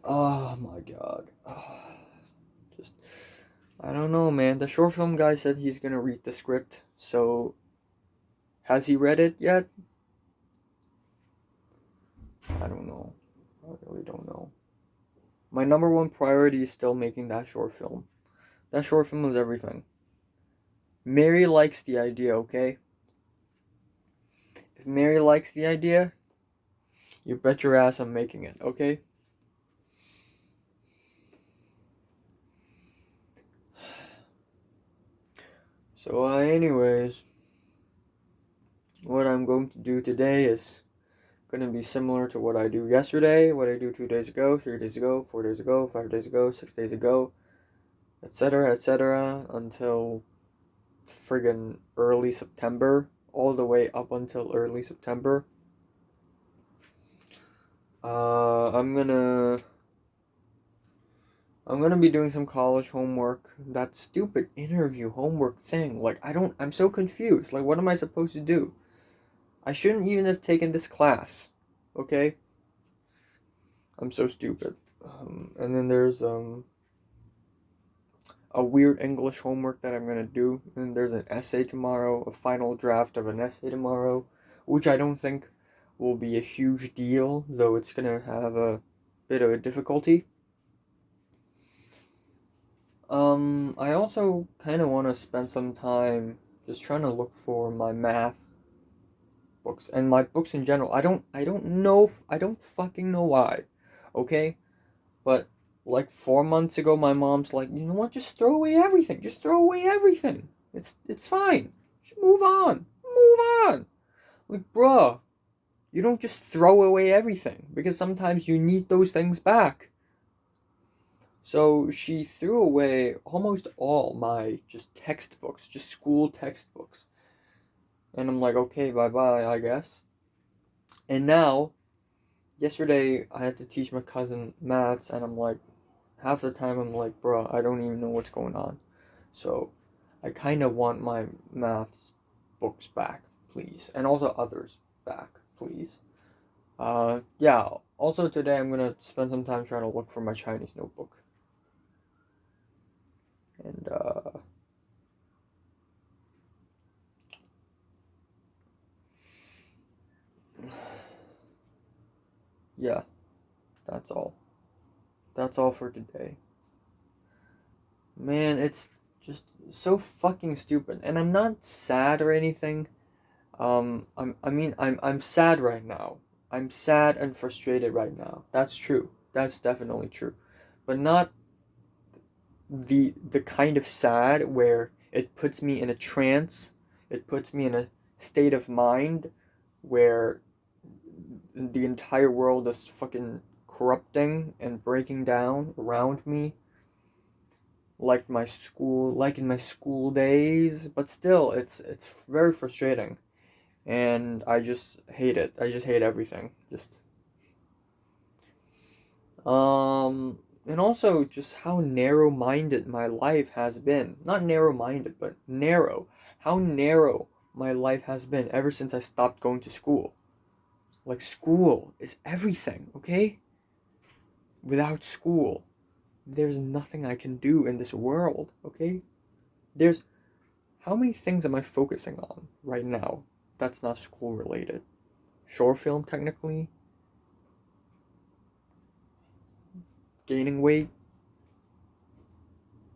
Oh my god. Just, I don't know, man. The short film guy said he's gonna read the script, so has he read it yet? I don't know. I really don't know. My number one priority is still making that short film. That short film is everything. Mary likes the idea, okay? If Mary likes the idea, you bet your ass I'm making it, okay? So, anyways, what I'm going to do today is going to be similar to what I do yesterday, what I do 2 days ago, 3 days ago, 4 days ago, 5 days ago, 6 days ago, etc., until friggin' early September, all the way up until early September. I'm gonna be doing some college homework. That stupid interview homework thing. Like, I'm so confused. Like, what am I supposed to do? I shouldn't even have taken this class. Okay? I'm so stupid. And then there's, a weird English homework that I'm gonna do. And there's an essay tomorrow, a final draft of an essay tomorrow, which I don't think will be a huge deal, though it's gonna have a bit of a difficulty. I also kind of want to spend some time just trying to look for my math books and my books in general. I don't fucking know why, okay? But like 4 months ago, my mom's like, you know what? Just throw away everything. Just throw away everything. It's fine. Just move on. Move on. Like, bruh, you don't just throw away everything because sometimes you need those things back. So she threw away almost all my just textbooks, just school textbooks. And I'm like, okay, bye-bye, I guess. And now, yesterday I had to teach my cousin maths, and I'm like, half the time I'm like, bro, I don't even know what's going on. So I kind of want my maths books back, please, and also others back, please. Yeah. Also today I'm gonna spend some time trying to look for my Chinese notebook, and yeah, that's all. That's all for today. Man, it's just so fucking stupid, and I'm not sad or anything. I'm sad right now. I'm sad and frustrated right now. That's true. That's definitely true. But not the kind of sad where it puts me in a trance. It puts me in a state of mind where the entire world is fucking corrupting and breaking down around me like in my school days, but still it's very frustrating. And I just hate it. I just hate everything. Just and also just how narrow-minded my life has been. Not narrow-minded, but narrow. How narrow my life has been ever since I stopped going to school. Like, school is everything, okay? Without school, there's nothing I can do in this world, okay? There's How many things am I focusing on right now that's not school related? Short film, technically, gaining weight,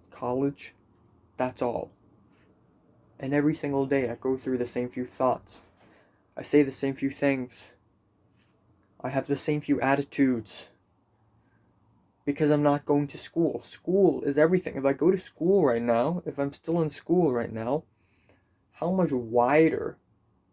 college, that's all. And every single day I go through the same few thoughts. I say the same few things. I have the same few attitudes. Because I'm not going to school. School is everything. If I go to school right now, if I'm still in school right now, how much wider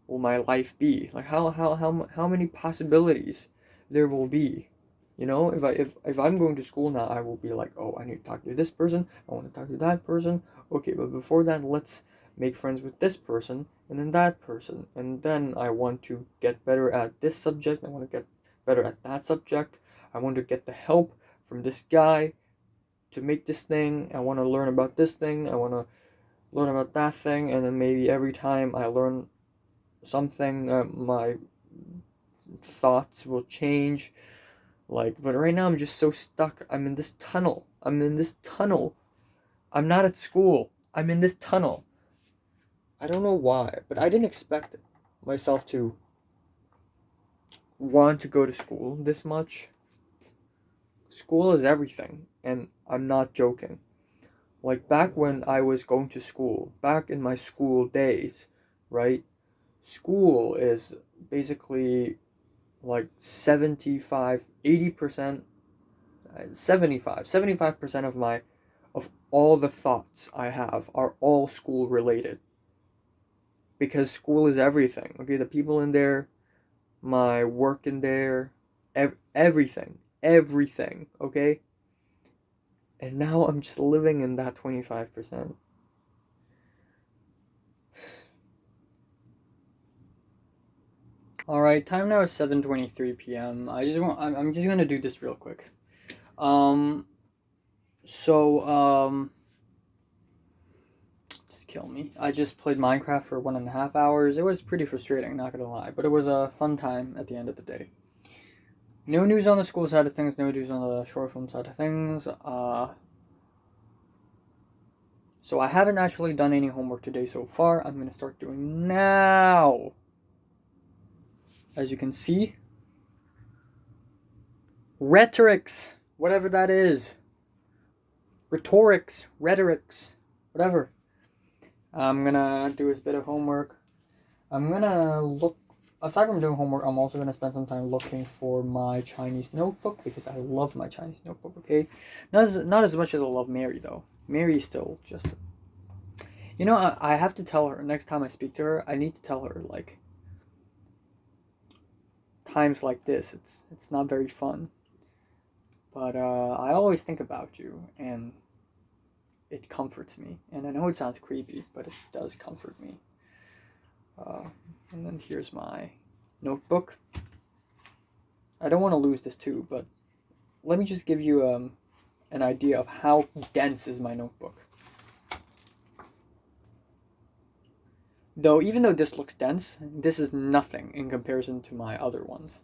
will my life be? Like how many possibilities there will be. You know, if I'm going to school now, I will be like, oh, I need to talk to this person. I want to talk to that person. Okay, but before that, let's make friends with this person and then that person. And then I want to get better at this subject. I want to get better at that subject. I want to get the help from this guy to make this thing. I want to learn about this thing. I want to learn about that thing. And then maybe every time I learn something, my thoughts will change. Like, but right now I'm just so stuck. I'm in this tunnel. I'm not at school. I'm in this tunnel. I don't know why, but I didn't expect myself to want to go to school this much. School is everything, and I'm not joking. Like, back when I was going to school, back in my school days, right? School is basically like 75, 80%, 75% of all the thoughts I have are all school related. Because school is everything. Okay, the people in there, my work in there, everything, okay? And now I'm just living in that 25%. All right, time now is 7:23 p.m. I'm just going to do this real quick. Um so just kill me. I just played Minecraft for 1.5 hours. It was pretty frustrating, not gonna lie, but it was a fun time at the end of the day. No news on the school side of things, no news on the short film side of things. So I haven't actually done any homework today so far. I'm gonna start doing now. As you can see, rhetorics, whatever that is, rhetorics, whatever. I'm gonna do a bit of homework. I'm gonna look. Aside from doing homework, I'm also gonna spend some time looking for my Chinese notebook because I love my Chinese notebook. Okay, not as much as I love Mary though. Mary's still just. You know, I have to tell her next time I speak to her. I need to tell her like times like this. It's not very fun. But I always think about you, and it comforts me. And I know it sounds creepy, but it does comfort me. And then here's my notebook. I don't want to lose this too, but let me just give you an idea of how dense is my notebook. Though, even though this looks dense, this is nothing in comparison to my other ones.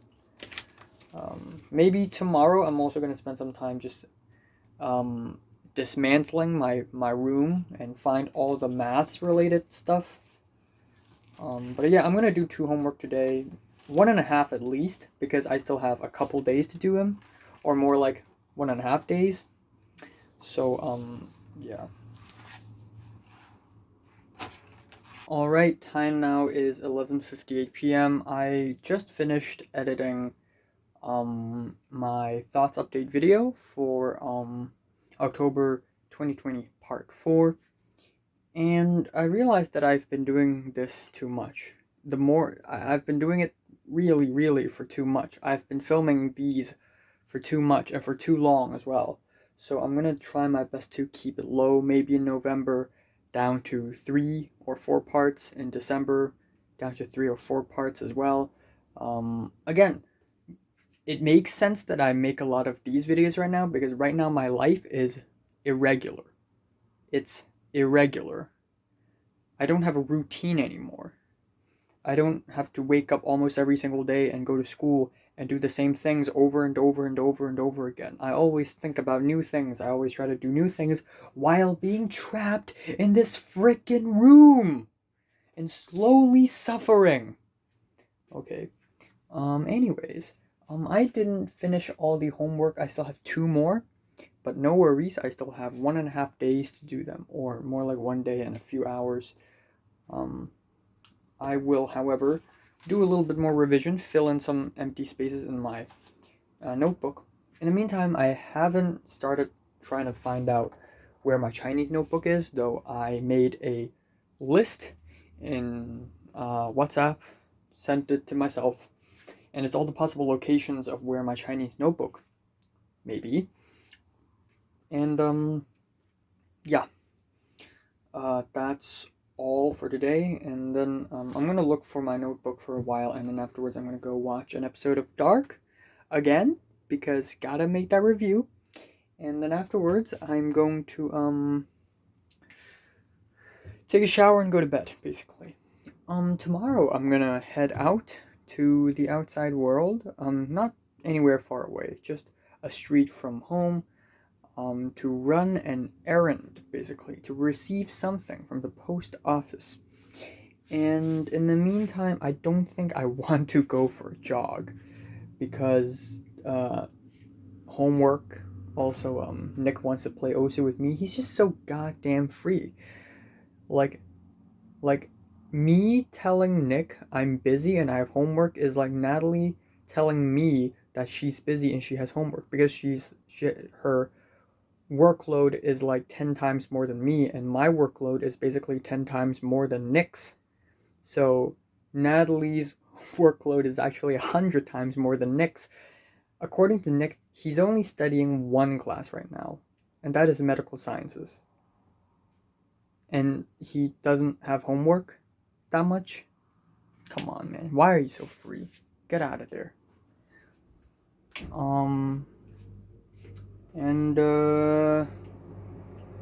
Maybe tomorrow I'm also going to spend some time just dismantling my room and find all the maths related stuff. But yeah, I'm going to do 2 homework today. 1.5 at least, because I still have a couple days to do them. Or more like 1.5 days. So, yeah. Alright, time now is 11:58 p.m. I just finished editing my thoughts update video for October 2020 part 4, and I realized that I've been doing this too much. I've been doing it really for too much. I've been filming these for too much and for too long as well. So I'm gonna try my best to keep it low, maybe in November down to 3 or 4 parts, in December down to 3 or 4 parts as well. Again, it makes sense that I make a lot of these videos right now, because right now my life is irregular. It's irregular. I don't have a routine anymore. I don't have to wake up almost every single day and go to school and do the same things over and over again. I always think about new things. I always try to do new things while being trapped in this frickin' room and slowly suffering. Okay. Anyways, I didn't finish all the homework. I still have 2 more, but no worries. I still have 1.5 days to do them, or more like 1 day and a few hours. I will, however, do a little bit more revision, fill in some empty spaces in my notebook. In the meantime, I haven't started trying to find out where my Chinese notebook is, though I made a list in WhatsApp, sent it to myself, and it's all the possible locations of where my Chinese notebook may be. And yeah, that's all for today, and then I'm gonna look for my notebook for a while, and then afterwards I'm gonna go watch an episode of Dark again, because gotta make that review. And then afterwards I'm going to take a shower and go to bed, basically. Tomorrow I'm gonna head out to the outside world, not anywhere far away, just a street from home, to run an errand, basically, to receive something from the post office. And in the meantime, I don't think I want to go for a jog, because homework. Also, Nick wants to play OSU with me. He's just so goddamn free. Like me telling Nick I'm busy and I have homework is like Natalie telling me that she's busy and she has homework, because her workload is like 10 times more than me, and my workload is basically 10 times more than Nick's. So Natalie's workload is actually 100 times more than Nick's. According to Nick, he's only studying 1 class right now, and that is medical sciences. And he doesn't have homework that much? Come on, man. Why are you so free? Get out of there.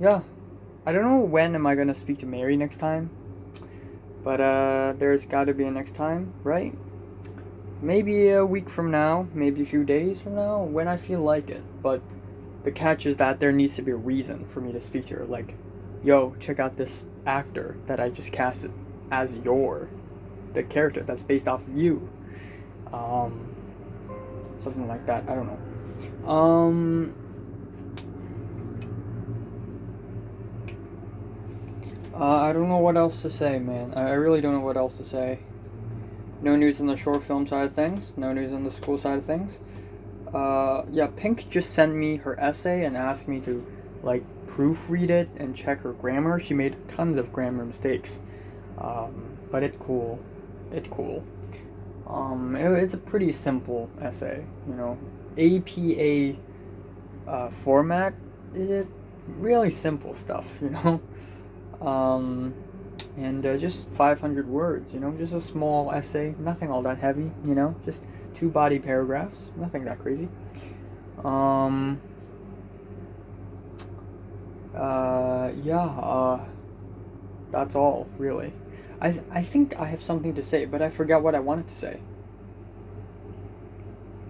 Yeah, I don't know when am I gonna speak to Mary next time, but there's gotta be a next time, right? Maybe a week from now, maybe a few days from now, when I feel like it. But the catch is that there needs to be a reason for me to speak to her, like, yo, check out this actor that I just casted as the character that's based off of you. Something like that, I don't know. I don't know what else to say, man. I really don't know what else to say. No news on the short film side of things. No news on the school side of things. Yeah, Pink just sent me her essay and asked me to, like, proofread it and check her grammar. She made tons of grammar mistakes. But it's cool. It's cool. It's a pretty simple essay, you know. APA format, is it? Really simple stuff, you know. and just 500 words, just a small essay, nothing all that heavy, just 2 body paragraphs, nothing that crazy. Yeah, that's all, really. I think I have something to say, but I forgot what I wanted to say.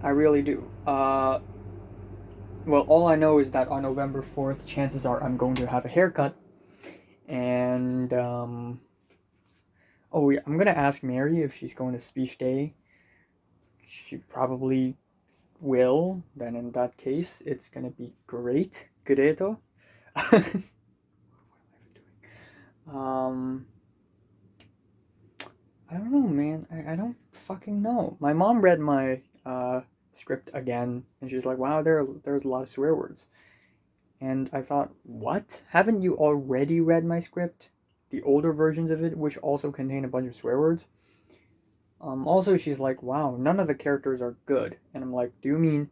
I really do. Well, all I know is that on November 4th, chances are I'm going to have a haircut. And, oh yeah, I'm gonna ask Mary if she's going to speech day. She probably will. Then in that case, it's gonna be great. Greto. um, I don't know, man. I don't fucking know. My mom read my script again, and she's like, "Wow, there's a lot of swear words." And I thought, what? Haven't you already read my script? The older versions of it, which also contain a bunch of swear words. Also, she's like, wow, none of the characters are good. And I'm like, do you mean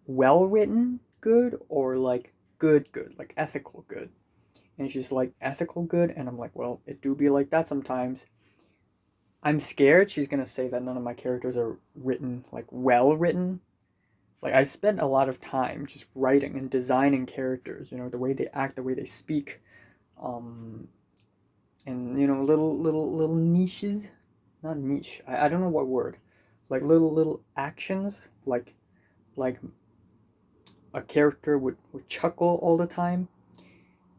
well written good or like good, like ethical good? And she's like, ethical good. And I'm like, well, it do be like that sometimes. I'm scared she's going to say that none of my characters are written, like well written. Like, I spent a lot of time just writing and designing characters, the way they act, the way they speak, and, little niches, not niche, I don't know what word, like little actions, like a character would chuckle all the time,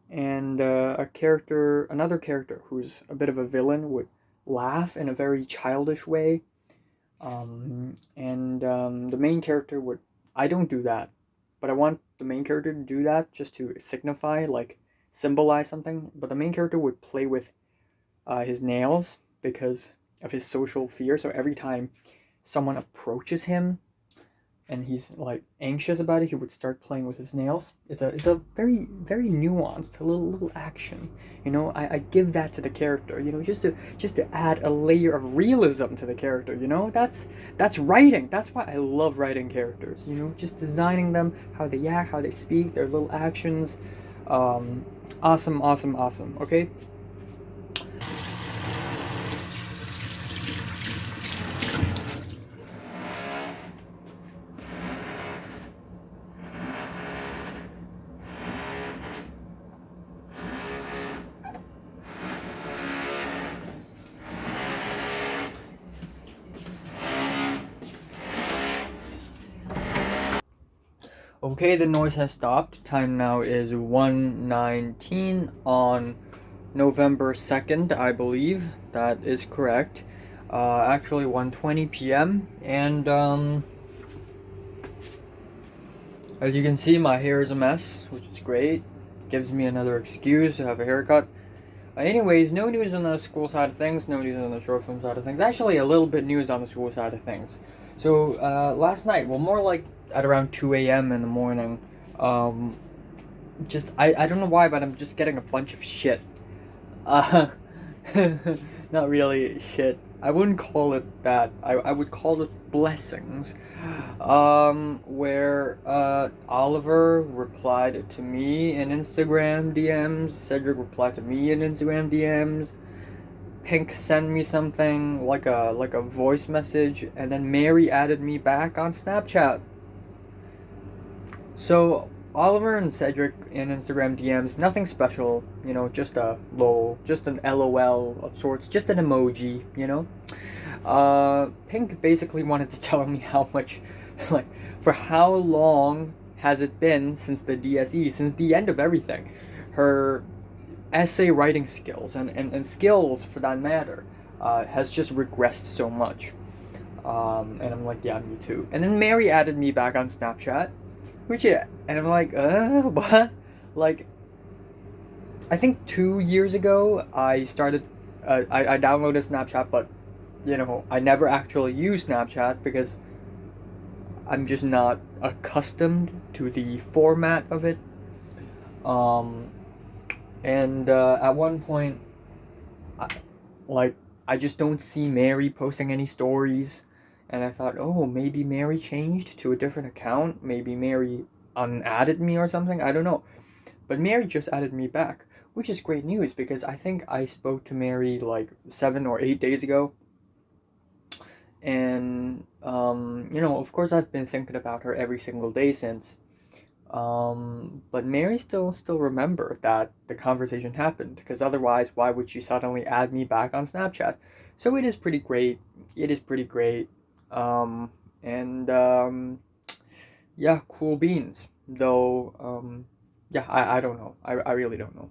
and another character who's a bit of a villain would laugh in a very childish way, and the main character would, I don't do that, but I want the main character to do that just to signify, like, symbolize something. But the main character would play with his nails because of his social fear. So every time someone approaches him and he's like anxious about it, he would start playing with his nails. It's a very nuanced little action. I give that to the character. Just to add a layer of realism to the character. That's writing. That's why I love writing characters. Just designing them, how they act, how they speak, their little actions. Awesome. Okay. Okay, the noise has stopped. Time now is 1:19 on November 2nd, I believe. That is correct. Actually 1:20 p.m. And as you can see, my hair is a mess, which is great. Gives me another excuse to have a haircut. Anyways, no news on the school side of things, no news on the short film side of things. Actually, a little bit news on the school side of things. So, last night, well, more like at around 2 a.m. in the morning, I don't know why, but I'm just getting a bunch of shit. Uh, not really shit. I wouldn't call it that. I would call it blessings. Where Oliver replied to me in Instagram DMs, Cedric replied to me in Instagram DMs, Pink sent me something like a voice message, and then Mary added me back on Snapchat. So Oliver and Cedric in Instagram DMs, nothing special, just a lol, just an LOL of sorts, just an emoji, Pink basically wanted to tell me how much, like, for how long has it been since the DSE, since the end of everything. Her essay writing skills and skills for that matter has just regressed so much. And I'm like, yeah, me too. And then Mary added me back on Snapchat, and I'm like, what? Like, I think 2 years ago I started, I downloaded Snapchat, but I never actually used Snapchat because I'm just not accustomed to the format of it. And at one point, I just don't see Mary posting any stories, and I thought, oh, maybe Mary changed to a different account. Maybe Mary unadded me or something. I don't know. But Mary just added me back, which is great news because I think I spoke to Mary like 7 or 8 days ago. And, of course I've been thinking about her every single day since. But Mary still remembered that the conversation happened, because otherwise, why would she suddenly add me back on Snapchat? So it is pretty great. It is pretty great. And yeah, cool beans. Though, yeah, I don't know. I really don't know.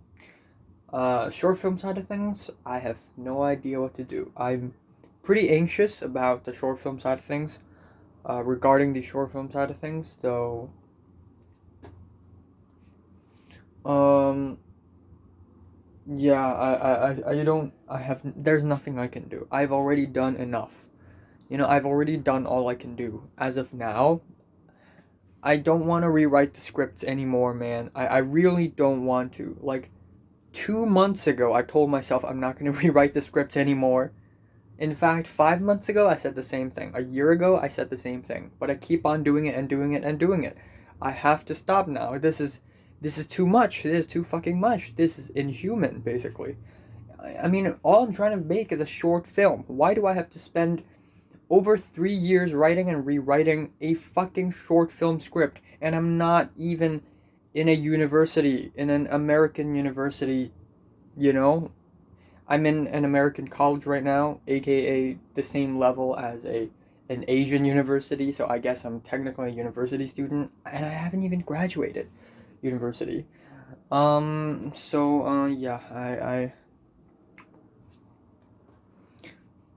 Short film side of things, I have no idea what to do. I'm pretty anxious about the short film side of things. Regarding the short film side of things, though, um, yeah, I don't, I have, there's nothing I can do. I've already done enough. I've already done all I can do. As of now, I don't want to rewrite the scripts anymore, man. I really don't want to. Like, 2 months ago, I told myself I'm not going to rewrite the scripts anymore. In fact, 5 months ago, I said the same thing. A year ago, I said the same thing. But I keep on doing it and doing it and doing it. I have to stop now. This is too much. It is too fucking much. This is inhuman, basically. I mean, all I'm trying to make is a short film. Why do I have to spend over 3 years writing and rewriting a fucking short film script? And I'm not even in a university, in an American university, you know? I'm in an American college right now, aka the same level as an Asian university, so I guess I'm technically a university student, and I haven't even graduated university. Yeah,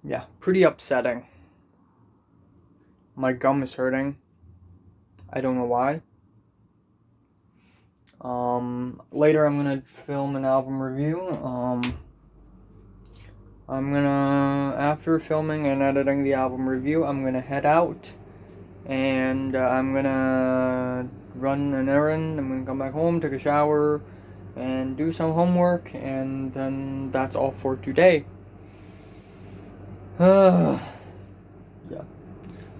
yeah, pretty upsetting. My gum is hurting. I don't know why. Later I'm gonna film an album review. After filming and editing the album review, I'm gonna head out and I'm gonna run an errand. I'm gonna come back home, take a shower, and do some homework, and then that's all for today. Yeah.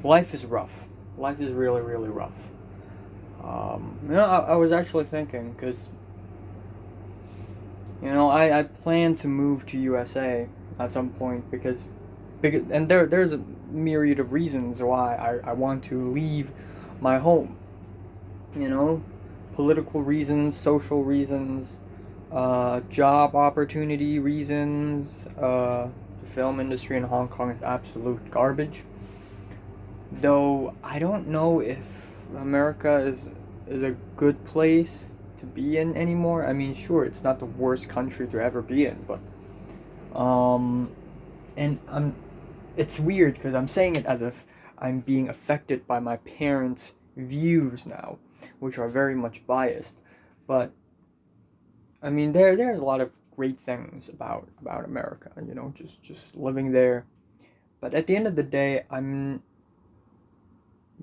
Life is rough. Life is really, really rough. I was actually thinking, because, I plan to move to USA at some point, because and there's a myriad of reasons why I want to leave my home. Political reasons, social reasons, job opportunity reasons. The film industry in Hong Kong is absolute garbage. Though I don't know if America is a good place to be in anymore. I mean, sure, it's not the worst country to ever be in, but and it's weird because I'm saying it as if I'm being affected by my parents' views now, which are very much biased. But I mean, there's a lot of great things about America. Just living there. But at the end of the day,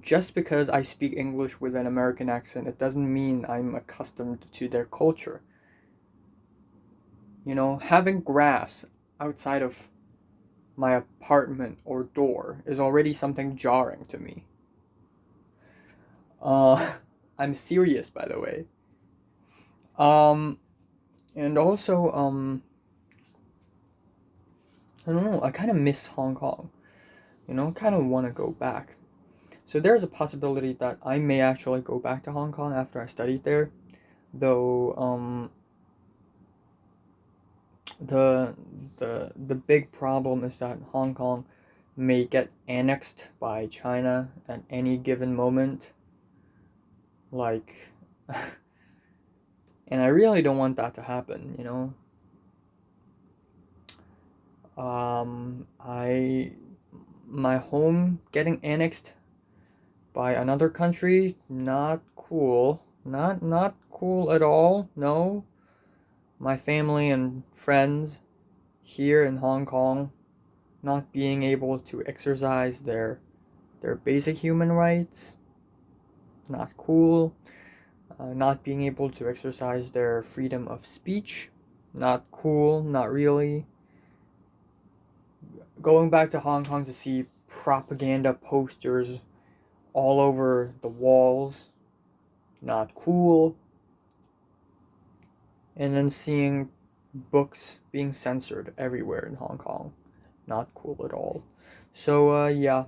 just because I speak English with an American accent, it doesn't mean I'm accustomed to their culture. Having grass outside of my apartment or door is already something jarring to me. I'm serious, by the way. And also, I don't know, I kind of miss Hong Kong. Kind of want to go back. So there's a possibility that I may actually go back to Hong Kong after I studied there. Though, the big problem is that Hong Kong may get annexed by China at any given moment. Like, and I really don't want that to happen, my home getting annexed by another country, not cool. Not cool at all. No. My family and friends here in Hong Kong not being able to exercise their basic human rights, not cool. Not being able to exercise their freedom of speech, not cool, not really. Going back to Hong Kong to see propaganda posters all over the walls, not cool. And then seeing books being censored everywhere in Hong Kong. Not cool at all. So, yeah.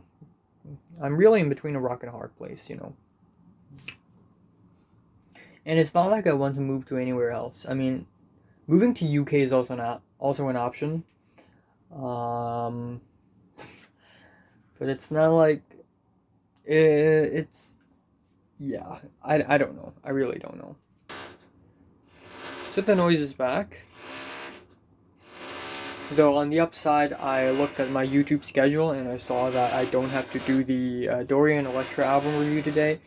I'm really in between a rock and a hard place, you know. And it's not like I want to move to anywhere else. I mean, moving to UK is also an option. But it's not like it's yeah. I don't know. I really don't know. So the noise is back. Though on the upside, I looked at my YouTube schedule and I saw that I don't have to do the Dorian Electra album review today.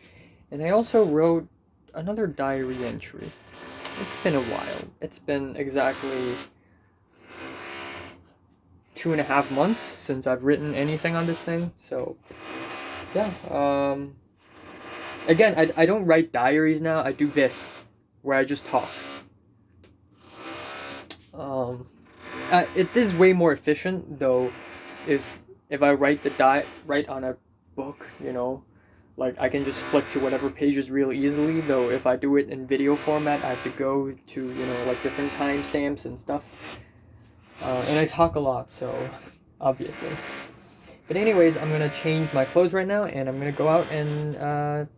And I also wrote another diary entry. It's been a while. It's been exactly 2.5 months since I've written anything on this thing. So, yeah. Again, I don't write diaries now. I do this, where I just talk. It is way more efficient, though. If I write write on a book, you know, like I can just flick to whatever pages real easily. Though if I do it in video format, I have to go to, you know, like different timestamps and stuff. And I talk a lot, so obviously. But anyways, I'm gonna change my clothes right now, and I'm gonna go out and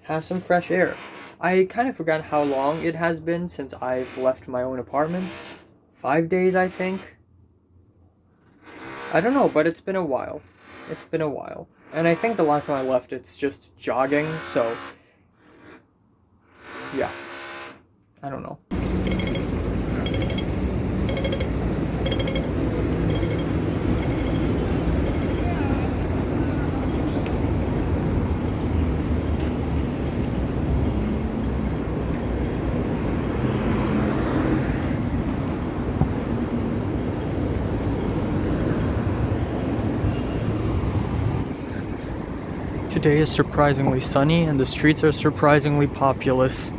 have some fresh air. I kind of forgot how long it has been since I've left my own apartment. 5 days, I think. I don't know, but it's been a while. It's been a while. And I think the last time I left, it's just jogging, so yeah. I don't know. Today is surprisingly sunny and the streets are surprisingly populous.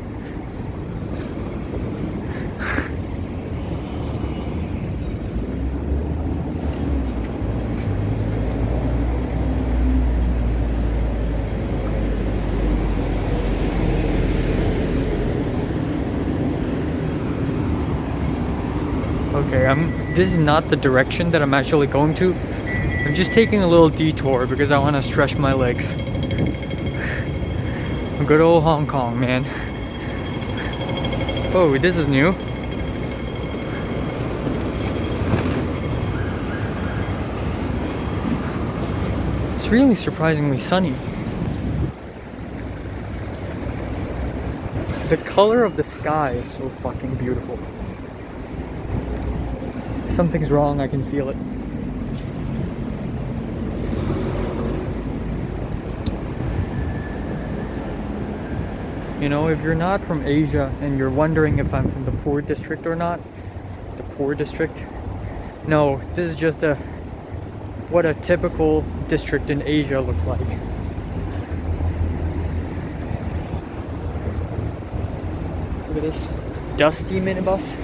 Okay, this is not the direction that I'm actually going to. I'm just taking a little detour because I want to stretch my legs. Good old Hong Kong, man. Oh, this is new. It's really surprisingly sunny. The color of the sky is so fucking beautiful. Something's wrong, I can feel it. You know, if you're not from Asia and you're wondering if I'm from the poor district or not, the poor district? No, this is just what a typical district in Asia looks like. Look at this dusty minibus.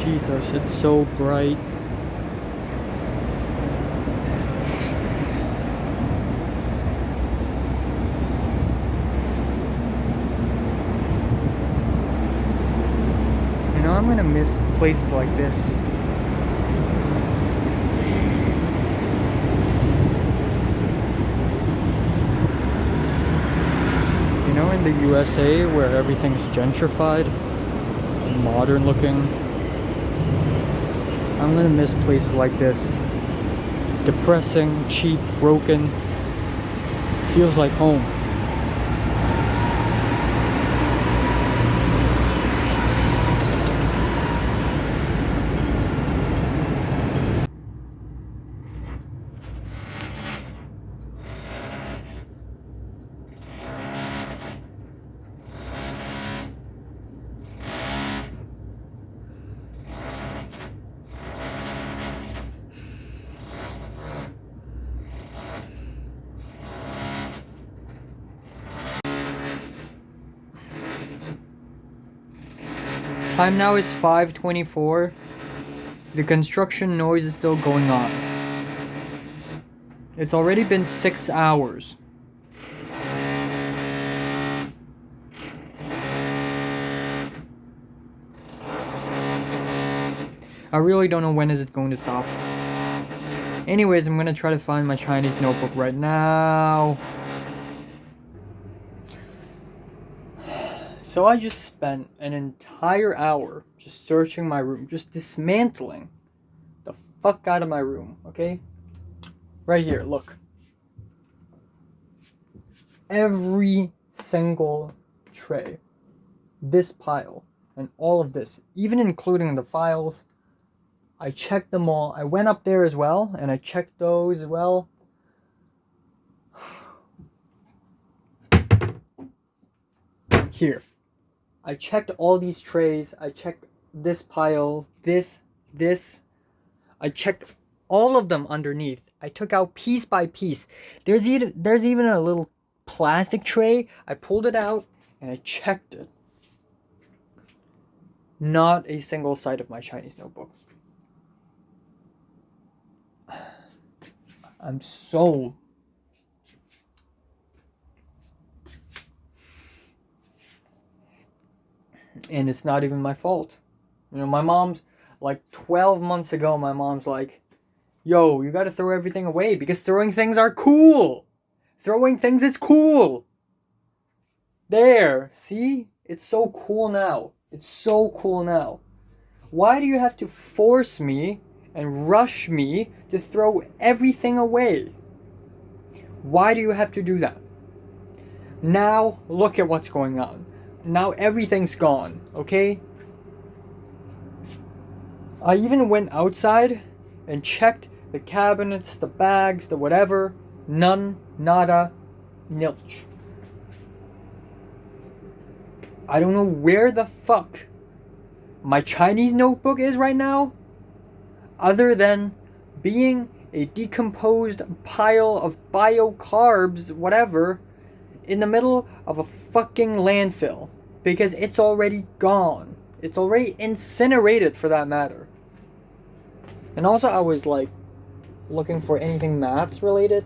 Jesus, it's so bright. You know, I'm gonna miss places like this. You know, in the USA where everything's gentrified, modern looking, I'm gonna miss places like this. Depressing, cheap, broken. Feels like home. Time now is 5:24. The construction noise is still going on. It's already been 6 hours. I really don't know when is it going to stop. Anyways, I'm gonna try to find my Chinese notebook right now. So I just spent an entire hour just searching my room, just dismantling the fuck out of my room, okay? Right here, look. Every single tray, this pile, and all of this, even including the files, I checked them all. I went up there as well, and I checked those as well. Here. I checked all these trays. I checked this pile, this. I checked all of them underneath. I took out piece by piece. There's even a little plastic tray. I pulled it out and I checked it. Not a single side of my Chinese notebook. I'm so... And it's not even my fault. You know, my mom's, like 12 months ago, my mom's like, yo, you gotta throw everything away because throwing things are cool. Throwing things is cool. There, see? It's so cool now. It's so cool now. Why do you have to force me and rush me to throw everything away? Why do you have to do that? Now, look at what's going on. Now everything's gone, okay? I even went outside and checked the cabinets, the bags, the whatever. None, nada, nilch. I don't know where the fuck my Chinese notebook is right now, other than being a decomposed pile of biocarbs, whatever, in the middle of a fucking landfill, because it's already gone. It's already incinerated, for that matter. And also, I was like looking for anything maths related.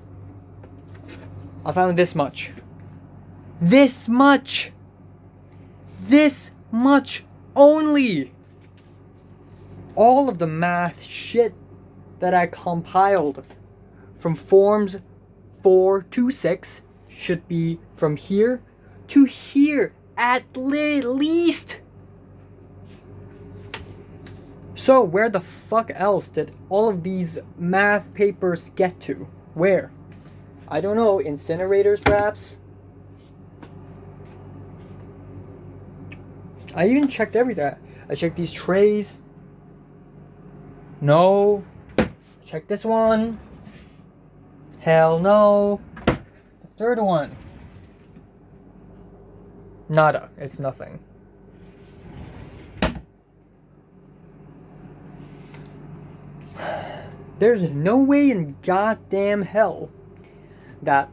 I found this much. This much only. All of the math shit that I compiled from forms 4 to 6 should be from here to here at least. So where the fuck else did all of these math papers get to? Where? I don't know, incinerators perhaps? I even checked everything. I checked these trays. No. Check this one. Hell no. The third one. Nada. It's nothing. There's no way in goddamn hell that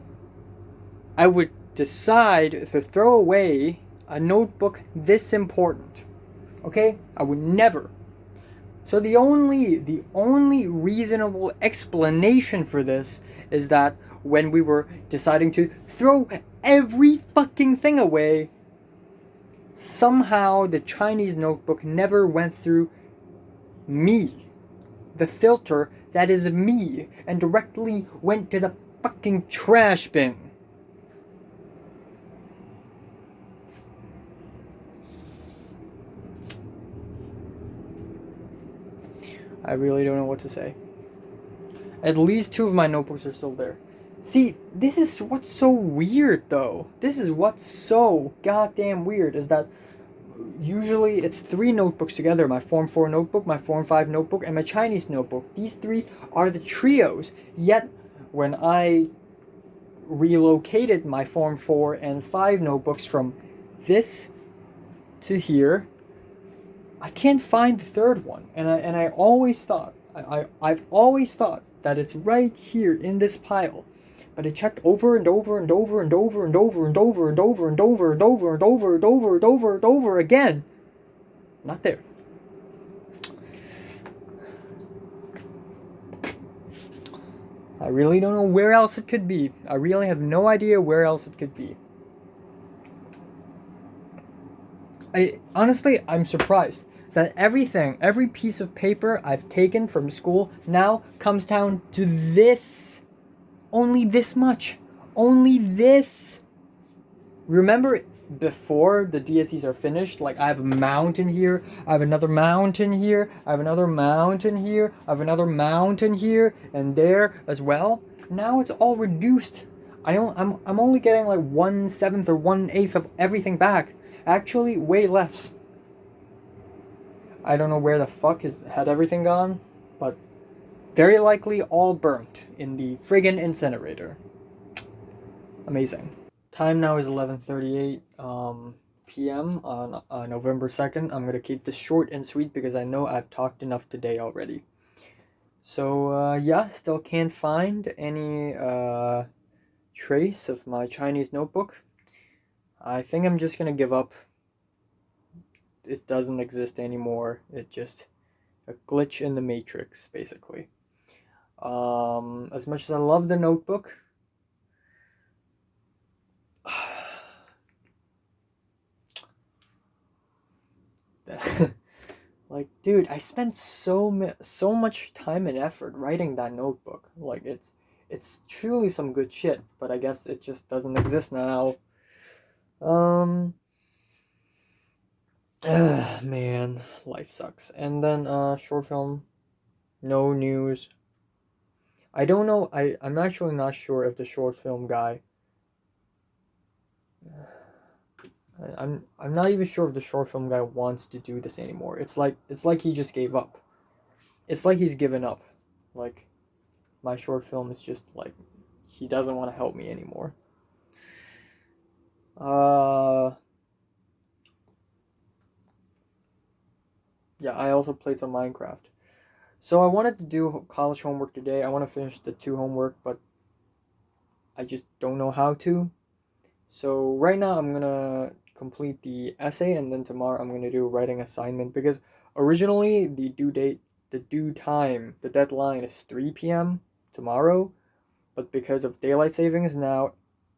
I would decide to throw away a notebook this important. Okay? I would never. So the only reasonable explanation for this is that when we were deciding to throw every fucking thing away, somehow the Chinese notebook never went through me, the filter that is me, and directly went to the fucking trash bin. I really don't know what to say. At least 2 of my notebooks are still there. See, this is what's so weird though. This is what's so goddamn weird, is that usually it's 3 notebooks together. My Form 4 notebook, my Form 5 notebook, and my Chinese notebook. These 3 are the trios. Yet, when I relocated my Form 4 and 5 notebooks from this to here, I can't find the third one. And I always thought, I've always thought that it's right here in this pile. But I checked over and over and over and over and over and over and over and over and over and over and over and over and over again. Not there. I really don't know where else it could be. I really have no idea where else it could be. Honestly, I'm surprised that every piece of paper I've taken from school now comes down to this. Only this much. Only this. Remember before the DSEs are finished, like I have a mountain here, I have another mountain here, I have another mountain here, I have another mountain here, and there as well. Now it's all reduced. I'm only getting like 1/7 or 1/8 of everything back. Actually, way less. I don't know where the fuck had everything gone, but very likely all burnt in the friggin' incinerator. Amazing. Time now is 11:38 p.m. on November 2nd. I'm going to keep this short and sweet because I know I've talked enough today already. So, yeah, still can't find any trace of my Chinese notebook. I think I'm just going to give up. It doesn't exist anymore. It's just a glitch in the matrix, basically. As much as I love the notebook, like, dude, I spent so much time and effort writing that notebook. Like, it's truly some good shit, but I guess it just doesn't exist now. Man, life sucks. And then short film, no news. I don't know. I'm actually not sure if the short film guy. I'm not even sure if the short film guy wants to do this anymore. It's like he just gave up. It's like he's given up. Like, my short film is just like he doesn't want to help me anymore. Yeah, I also played some Minecraft. So I wanted to do college homework today. I want to finish the 2 homework, but I just don't know how to. So right now I'm gonna complete the essay, and then tomorrow I'm gonna do a writing assignment, because originally the due time, the deadline is 3 p.m. tomorrow, but because of daylight savings now,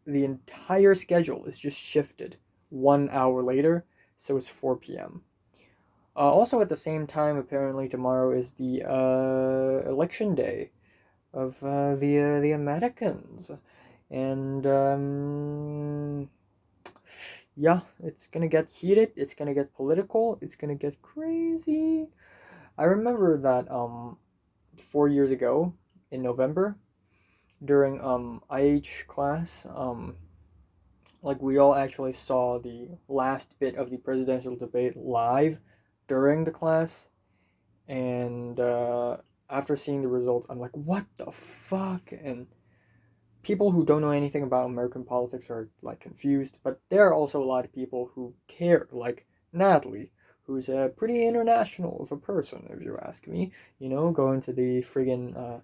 the entire schedule is just shifted 1 hour later, so it's 4 p.m. Also at the same time, apparently tomorrow is the election day of the Americans. And yeah, it's gonna get heated, it's gonna get political, it's gonna get crazy. I remember that 4 years ago in November, during IH class, like, we all actually saw the last bit of the presidential debate live during the class, and after seeing the results, I'm like, what the fuck? And people who don't know anything about American politics are like confused, but there are also a lot of people who care, like Natalie, who's a pretty international of a person, if you ask me. You know, going to the friggin'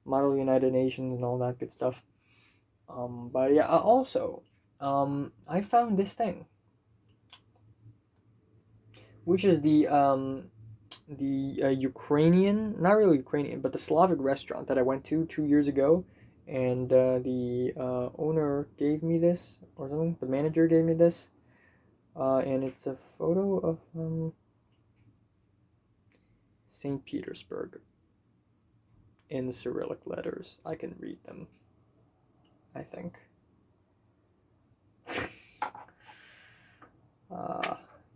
Model United Nations and all that good stuff. But yeah, also, I found this thing, which is the Ukrainian, not really Ukrainian, but the Slavic restaurant that I went to 2 years ago, and the owner gave me this, or something. The manager gave me this, and it's a photo of St. Petersburg in Cyrillic letters. I can read them, I think.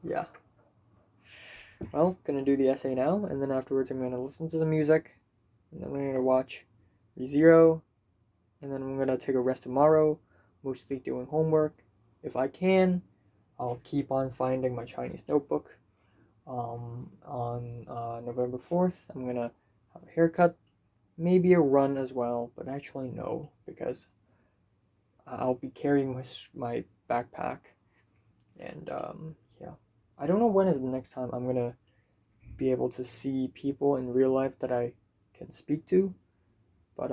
Yeah. Well, gonna do the essay now, and then afterwards I'm gonna listen to the music, and then I'm gonna watch ReZero, and then I'm gonna take a rest tomorrow, mostly doing homework. If I can, I'll keep on finding my Chinese notebook. On November 4th, I'm gonna have a haircut, maybe a run as well, but actually no, because I'll be carrying my backpack, and yeah. I don't know when is the next time I'm gonna be able to see people in real life that I can speak to, but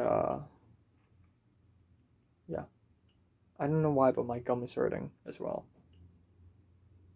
yeah. I don't know why, but my gum is hurting as well.